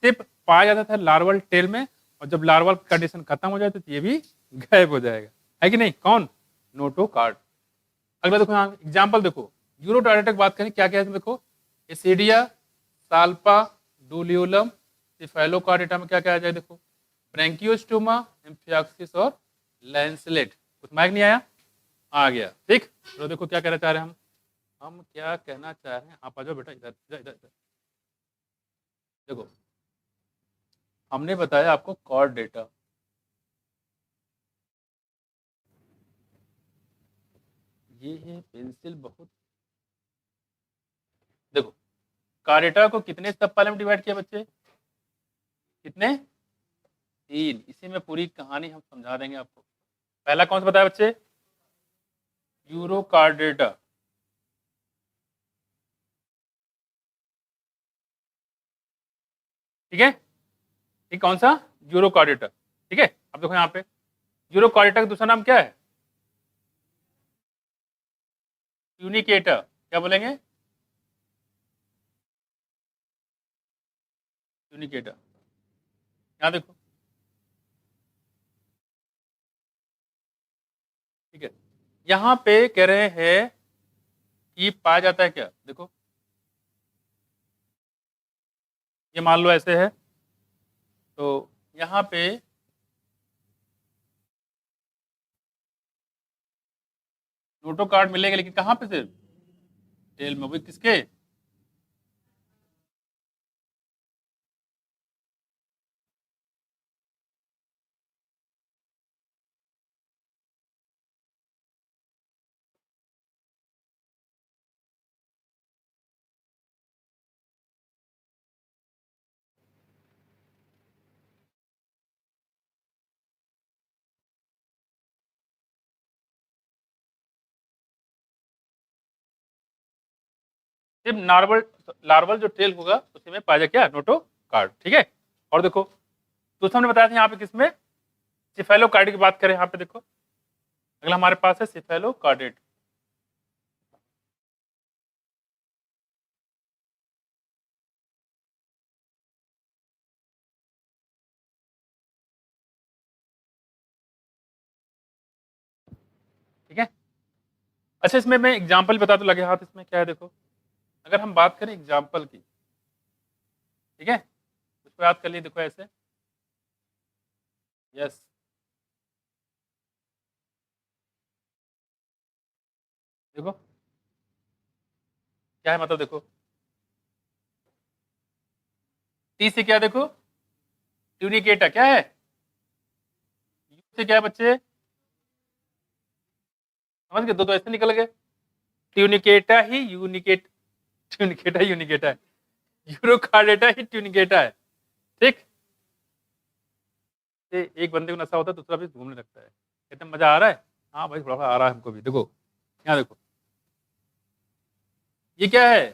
सिर्फ पाया जाता था लार्वल टेल में, और जब लार्वल कंडीशन खत्म हो जाए तो ये भी गायब हो जाएगा, है कि नहीं। कौन, नोटोकार्ड। अगला देखो यहाँ एग्जाम्पल देखो, यूरोकार्डेटा की बात करें क्या क्या है, देखो एसिडिया, साल्पा, डुलियोलम। सिफेलोकार्डेटा में क्या क्या आ जाए, देखो ब्रैंकियोस्टोमा, एम्फियाक्सिस और लैंसलेट। कुछ माइक नहीं आया, आ गया। ठीक, तो देखो क्या कहना चाह रहे हैं हम क्या कहना चाह रहे हैं। आप आ जाओ बेटा, इधर इधर इधर। देखो हमने बताया आपको कॉर्डेटा, ये है पेंसिल बहुत। देखो कार्डेटा को कितने सब फाइलम में डिवाइड किया बच्चे, कितने, 3। इसी में पूरी कहानी हम समझा देंगे आपको। पहला कौन सा बताया बच्चे, यूरोकार्डेटा। ठीक है, ये कौन सा, यूरोकार्डेटा। ठीक है, अब देखो यहाँ पे यूरोकार्डेटा का दूसरा नाम क्या है, ट्यूनिकेटा। क्या बोलेंगे, ट्यूनिकेटा। यहाँ देखो, ठीक है, यहाँ पे कह रहे हैं कि पाया जाता है क्या, देखो ये मान लो ऐसे है, तो यहाँ पे नोटोकार्ड मिलेगा, लेकिन कहाँ पे, सिर्फ टेल में। वो किसके, सिर्फ नार्वल, लार्वल जो टेल होगा उसी में पाया जाए क्या, नोटोकार्ड। ठीक है, और देखो दूसरा हमने बताया था यहाँ पे किसमें, सिफेलोकार्ड की बात करें। यहाँ पे देखो अगला हमारे पास है सिफेलोकार्डेट। ठीक है, अच्छा इसमें मैं एग्जाम्पल बता दूं, लगे हाथ इसमें क्या है। देखो अगर हम बात करें एग्जाम्पल की, ठीक है, उसको याद कर लिए। देखो ऐसे, यस, देखो क्या है, मतलब देखो टी से क्या, देखो ट्यूनिकेटा क्या है, यू से क्या है बच्चे, समझ गए, दो ऐसे निकल गए। ट्यूनिकेटा ही यूनिकेट, ट्यूनिकेटा यूनिकेटा है, यूरोकार्डेटा ही ट्यूनिकेटा है। ठीक, एक बंदे को नशा होता है, दूसरा भी घूमने लगता है, कहते हैं मजा आ रहा है, हाँ भाई थोड़ा सा आ रहा है हमको भी। देखो यहाँ देखो ये क्या है,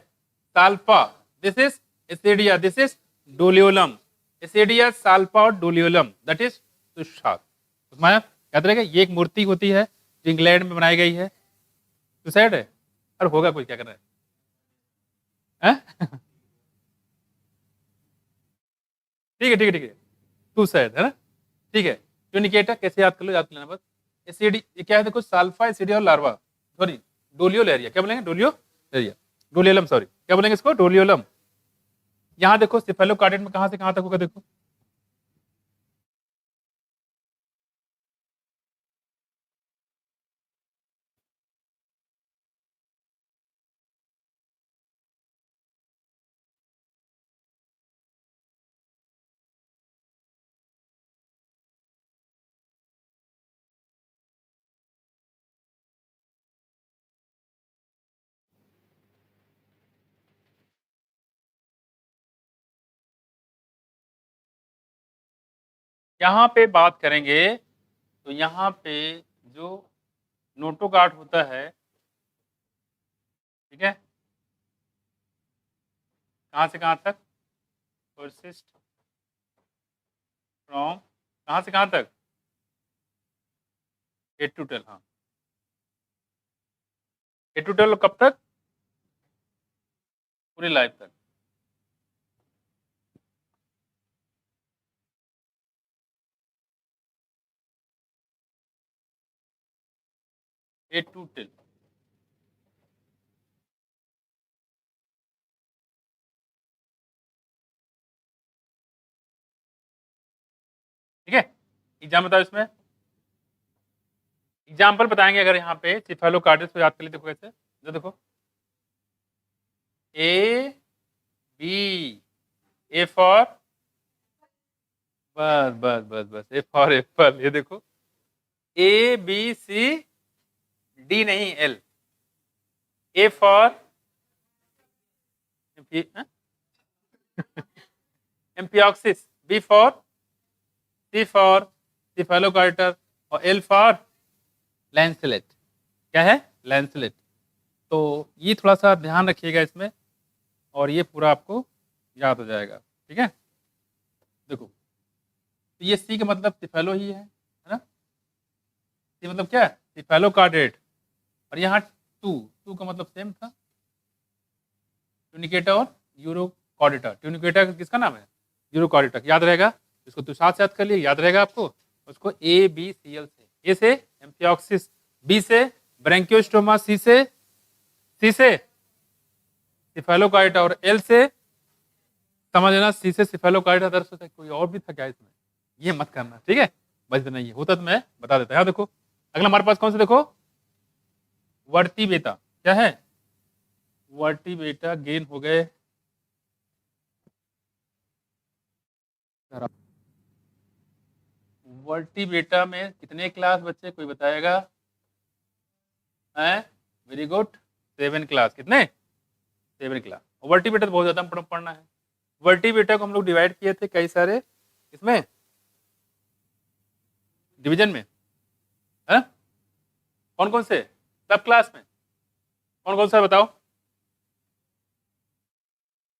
Salpa, this is Ascidia, this is Doliolum. Ascidia, Salpa और डोलियोलम, दैट इज तुषार। उसमें याद रहेगा, ये एक मूर्ति होती है जो इंग्लैंड में बनाई गई है। सुसाइड है, अरे होगा कोई, क्या कर रहा है? ठीक है ठीक है ठीक है, सुसाइड है ना, ठीक है। ट्यूनिकेटा कैसे याद कर लो, याद कर लेना बस। एसिडी, ये क्या है देखो, साल्फा, एसिडिया और लार्वा, सॉरी डोलियोलेरिया, क्या बोलेंगे, डोलियोलेरिया, डोलियोलम, सॉरी क्या बोलेंगे इसको, डोलियोलम। यहाँ देखो सिफेलोकार्डेट में कहां से कहां तक होगा, देखो यहाँ पे बात करेंगे तो यहाँ पे जो नोटोगार्ड होता है, ठीक है, कहां से कहां तक, परसिस्ट फ्रॉम, कहां से कहां तक, 8 to 12, हाँ 8 to 12 कब तक, पूरी लाइफ तक। एट टू टेन, ठीक है। एग्जाम बताओ इसमें, एग्जाम्पल बताएंगे अगर यहाँ पे सिफेलोकार्डेट को याद कर लिए, देखो कैसे, जो देखो ए बी, ए फॉर, बस बस बस बस, ए फॉर एप्पल, ये देखो ए बी सी डी नहीं L, A for Amphioxus, B for, C for cephalochordate, और एल फॉर लैंसलेट, क्या है, लैंसलेट। तो ये थोड़ा सा ध्यान रखिएगा इसमें, और ये पूरा आपको याद हो जाएगा, ठीक है। देखो, तो ये सी का मतलब सिफेलो ही है ना, सी मतलब क्या है, सिफेलोकार्डेट, और यहाँ टू, टू का मतलब सेम था, ट्यूनिकेटा और यूरोकॉर्डेटा। ट्यूनिकेटा किसका नाम है, यूरोकॉर्डेटा, याद रहेगा, इसको तो साथ याद कर लिए, याद रहेगा आपको। उसको ए बी सी एल से, ए से एम्पियोक्सिस, बी से ब्रैंकियोस्टोमा, सी से सिफेलोकार्डेटा, और एल से समझ लेना, सी से सिफेलोकार्डेटा दर्ज होता है। कोई और भी था क्या इसमें, ये मत करना, ठीक है, बस इतना ही होता तो मैं बता देता। यहाँ देखो अगला हमारे पास कौन सा, देखो वर्टी बेटा, क्या है, वर्टी बेटा गेन हो गए, वर्टी बेटा में कितने क्लास बच्चे, कोई बताएगा, हैं, वेरी गुड, 7 क्लास, कितने, 7 क्लास। वर्टी बेटा तो बहुत ज्यादा पढ़ना है। वर्टी बेटा को हम लोग डिवाइड किए थे कई सारे, इसमें डिवीजन में, है, कौन कौन से, सब क्लास में कौन कौन सा बताओ,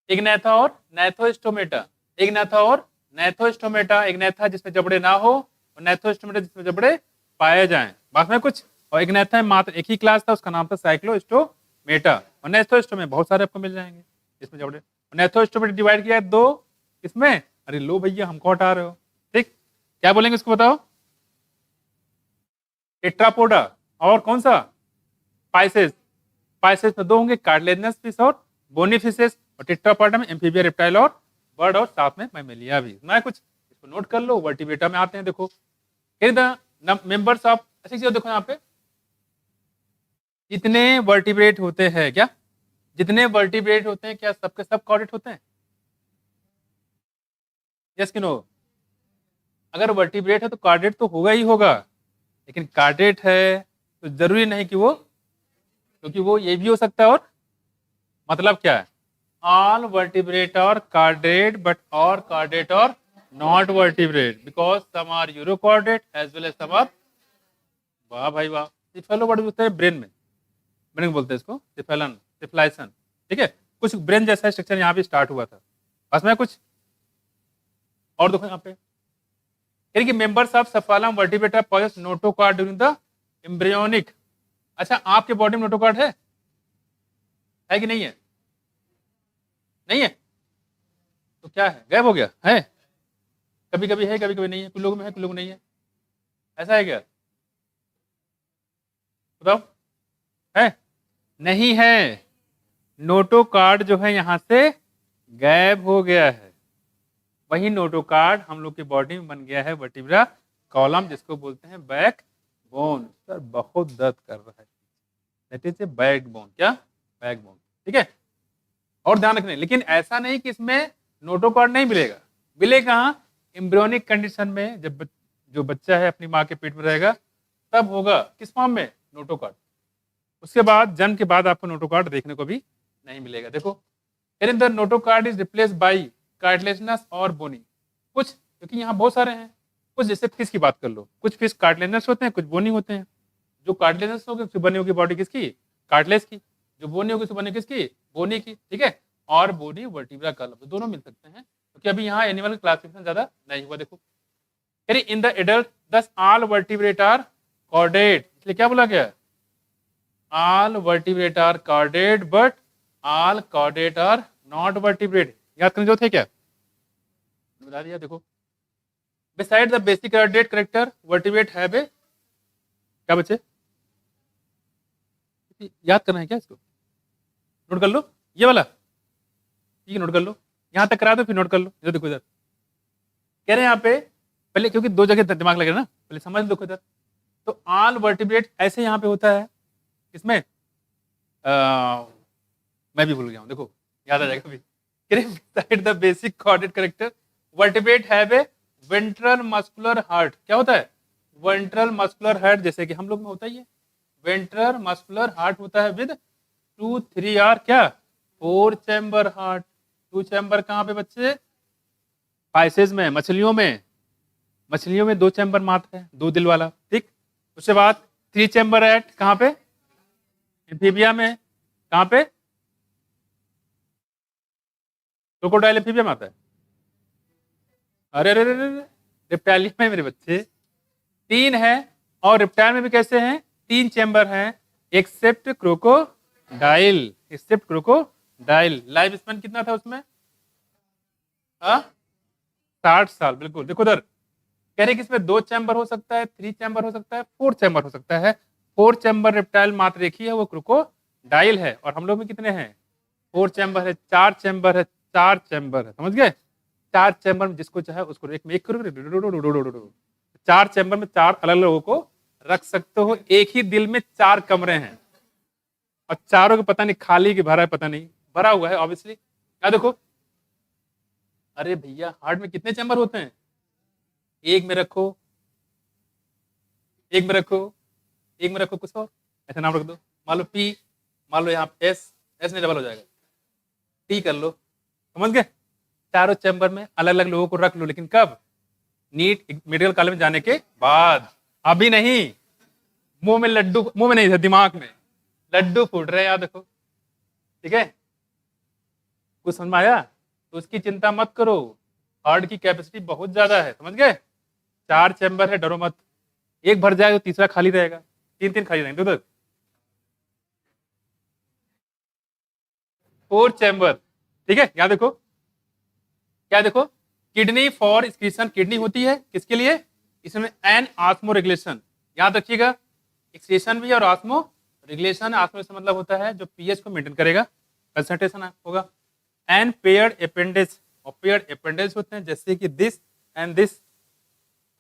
इग्नेथा और नैथोस्टोमेटा, इग्नेथा और नैथोस्टोमेटा, इग्नेथा जिसमें जबड़े ना हो, और नैथोस्टोमेटा जिसमें जबड़े पाए जाएं, बात में कुछ। और इग्नेथा में मात्र एक ही क्लास था, उसका नाम था साइक्लोस्टोमेटा, और नैथोस्टोमे बहुत सारे आपको मिल जाएंगे इसमें जबड़े। नैथोस्टोमेटा डिवाइड किया है 2 इसमें, अरे लो भैया हमको हटा रहे हो, ठीक, क्या बोलेंगे इसको बताओ, टेट्रापोडा, और कौन सा, पाइसेस, पाइसेस में 2 होंगे, कार्टिलेजिनस फिश और बोनी फिशेस, और टेट्रापोडा में एम्फीबिया, रेप्टाइल और बर्ड, और साथ में मैमेलिया भी। मैं कुछ इसको नोट कर लो। वर्टिब्रेटा में आते हैं, देखो मेंबर्स ऑफ, अच्छी चीज देखो यहाँ पे, जितने वर्टिब्रेट होते हैं, क्या जितने वर्टिब्रेट होते हैं, क्या सबके सब कॉर्डेट होते हैं, यस कि नो। अगर वर्टिब्रेट है तो कार्डेट तो होगा ही होगा, लेकिन कार्डेट है तो जरूरी नहीं कि वो, क्योंकि वो ये भी हो सकता है, और मतलब क्या है, ऑल वर्टिब्रेट और कार्डेट, बट और कार्डेट और not vertebrate, because some are urochordate as well as some are, वाह भाई वाह, सिफेलोवर्ट होते हैं ब्रेन में, ब्रेन बोलते हैं इसको, सिफेलन, सिफलाइसन, ठीक है। कुछ ब्रेन जैसा स्ट्रक्चर यहाँ पे स्टार्ट हुआ था, बस में कुछ और देखो यहाँ पे कि members of subphylum Vertebrata possess notochord during the embryonic. अच्छा, आपके बॉडी में नोटोकॉर्ड है कि नहीं है? नहीं है तो क्या है, गायब हो गया है? कभी कभी है, कभी कभी नहीं है, कुछ लोगों में है, कुछ लोगों में नहीं है, ऐसा है क्या? बताओ, है? नहीं है, नोटोकॉर्ड जो है यहां से गायब हो गया है। वही नोटोकॉर्ड हम लोग की बॉडी में बन गया है वर्टिब्रा कॉलम, जिसको बोलते हैं बैक बोन। सर बहुत दर्द कर रहा है, that is A back bone. क्या? बैक बोन, ठीक है। और ध्यान रखने, लेकिन ऐसा नहीं कि इसमें नोटोकॉर्ड नहीं मिलेगा, मिलेगा एम्ब्रियोनिक कंडीशन में, जब जो बच्चा है अपनी माँ के पेट में रहेगा तब होगा। किस फॉर्म में? नोटोकॉर्ड। उसके बाद जन्म के बाद आपको नोटोकॉर्ड देखने को भी नहीं मिलेगा। देखो, the notochord is replace by cartilaginous और बोनी। कुछ, क्योंकि यहाँ बहुत सारे हैं, कुछ जैसे फिश की बात कर लो, कुछ फिश कार्टिलेजिनस होते हैं, कुछ बोनी होते हैं। जो कार्टिलेजिनस होगी उससे बनी होगी बॉडी किसकी? कार्टिलेज की। जो बोनी होगी उससे बनी किसकी? बोनी की, ठीक है। और बोनी वर्टिब्रा कॉलम, दोनों मिल सकते हैं, क्योंकि अभी यहाँ एनिमल क्लासिफिकेशन ज्यादा नहीं हुआ। देखो, in the adult thus all vertebrate are chordate, इसलिए क्या बोला गया? All vertebrate are chordate but all chordate are not vertebrate. याद करने जो थे क्या? बता दिया। देखो, beside the basic chordate character vertebrate have a, क्या बच्चे याद करना है क्या? इसको नोट कर लो, ये वाला, ठीक है, नोट कर लो, यहां तक करा दो फिर नोट कर लो। इधर देखो, इधर कह रहे हैं यहाँ पे पहले, क्योंकि दो जगह दिमाग लगे ना, पहले समझ लो इधर। तो ऑल वर्टिब्रेट ऐसे यहाँ पे होता है, इसमें मैं भी भूल गया हूँ, देखो याद आ जाएगा अभी। Beside the basic chordate character vertebrate have A ventral muscular heart. क्या होता है? वेंट्रल मस्कुलर हार्ट, जैसे कि हम लोग में होता ही है। वेंट्रल मस्कुलर हार्ट होता है विद 2, 3 और क्या 4 चैम्बर हार्ट। 2 चैम्बर कहाँ पे बच्चे? पाइसेस में, मछलियों में। मछलियों में 2 चैम्बर मात्र है, 2 दिल वाला, ठीक। उसके बाद 3 चैम्बर एट कहाँ पे? एम्फीबिया में। कहाँ पे? क्रोकोडाइल एम्फीबिया में आता है। अरे अरे अरे, रिप्टाइलिया में मेरे बच्चे 3 है, और रिप्टाइल में भी कैसे हैं? 3 चैम्बर हैं, except crocodile. Except crocodile. Life span कितना था उसमें? 60 साल, बिल्कुल। देखो उधर कह रहे कि इसमें 2 चैम्बर हो सकता है, 3 चैम्बर हो सकता है, 4 चैम्बर हो सकता है। 4 चैम्बर रिप्टाइल मात्र एक ही है, वो क्रोकोडाइल है। और हम लोग में कितने हैं? 4 चैम्बर है, 4 चैम्बर है, 4 चैम्बर है, समझ गए? 4 चैम्बर में जिसको चाहे उसको एक में एक करो, 4 चैम्बर में 4 अलग लोगों को रख सकते हो। एक ही दिल में 4 कमरे हैं, और चारों को पता नहीं खाली कि भरा है, पता नहीं, भरा हुआ है ऑब्वियसली। क्या देखो, अरे भैया हार्ट में कितने चैम्बर होते हैं? एक में रखो, एक में रखो, एक में रखो, कुछ और ऐसा नाम रख दो। मान लो पी, मान लो यहाँ एस, एस नहीं डबल हो जाएगा, टी कर लो, समझ गए? चारों चैम्बर में अलग अलग लोगों को रख लो, लेकिन कब? नीट मेडिकल कॉलेज में जाने के बाद, अभी नहीं। मुंह में लड्डू, मुंह में नहीं, दिमाग में लड्डू फूट रहे हैं, याद रखो, ठीक है? कुछ समझ में आया? तो उसकी चिंता मत करो, हार्ट की कैपेसिटी बहुत ज्यादा है, समझ गए? 4 चैम्बर है, डरो मत। एक भर जाए तो तीसरा खाली रहेगा, 3 खाली रहेंगे उधर। 4 चैम्बर, ठीक है? यहाँ देखो, क्या देखो, किडनी फॉर एक्सक्रीशन, किडनी होती है किसके लिए? इसमें एन ऑस्मो रेगुलेशन, याद रखिएगा। एक्सक्रीशन भी और ऑस्मो रेगुलेशन। ऑस्मो से मतलब होता है जो पीएच को मेंटेन करेगा, कंसंट्रेशन होगा। एंड पेयर्ड अपेंडेज, और पेयर्ड अपेंडेज होते हैं जैसे कि दिस एंड दिस।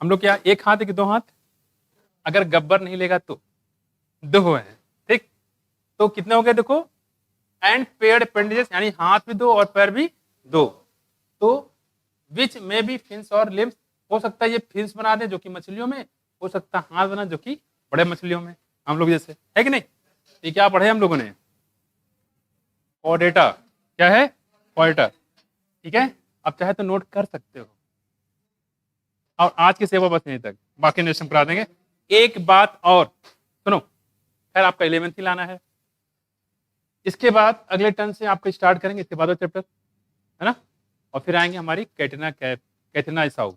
हम लोग क्या एक हाथ है कि 2 हाथ? अगर गब्बर नहीं लेगा तो 2 है, ठीक। तो कितने हो गए देखो, एंड पेयर्ड अपेंडेजेस, यानी हाथ भी 2 और पैर भी 2। तो विच में भी फिन्स और लिम्स, हो सकता है ये फिन्स बना दे जो कि मछलियों में, हो सकता है हाथ बना जो कि बड़े मछलियों में, हम लोग जैसे, है कि नहीं? ये क्या पढ़े हम लोगों ने? कॉर्डेटा। क्या है? कॉर्डेटा, ठीक है। अब चाहे तो नोट कर सकते हो। और आज की सेवा बस यहीं तक, बाकी नेक्स्ट करा देंगे। एक बात और सुनो, खैर आपका 11th ही लाना है, इसके बाद अगले टर्न से आपको स्टार्ट करेंगे, इसके बाद चैप्टर है ना, और फिर आएंगे हमारी कैटरीना इसाऊ,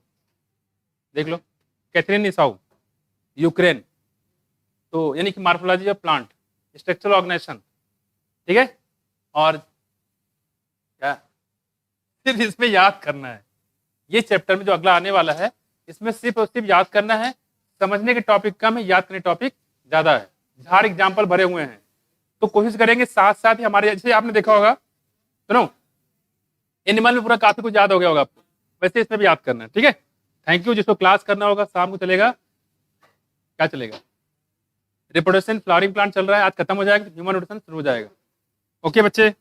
देख लो, कैथरीन इसाऊ, यूक्रेन, तो यानी कि morphology of plant, structural organisation, ठीक है। और क्या सिर्फ इसमें याद करना है, ये चैप्टर में जो अगला आने वाला है इसमें सिर्फ और सिर्फ याद करना है, समझने के टॉपिक कम है, याद करने टॉपिक ज्यादा है, झाड़ एग्जाम्पल भरे हुए हैं, तो कोशिश करेंगे साथ साथ ही हमारे, जैसे आपने देखा होगा सुनो, एनिमल में पूरा काफी कुछ याद हो गया होगा आपको, वैसे इसमें भी याद करना है, ठीक है। Thank you. जिसको क्लास करना होगा शाम को चलेगा, क्या चलेगा, रिप्रोडक्शन फ्लावरिंग प्लांट चल रहा है, आज खत्म हो जाएगा, ह्यूमन न्यूट्रिशन शुरू हो जाएगा। ओके बच्चे।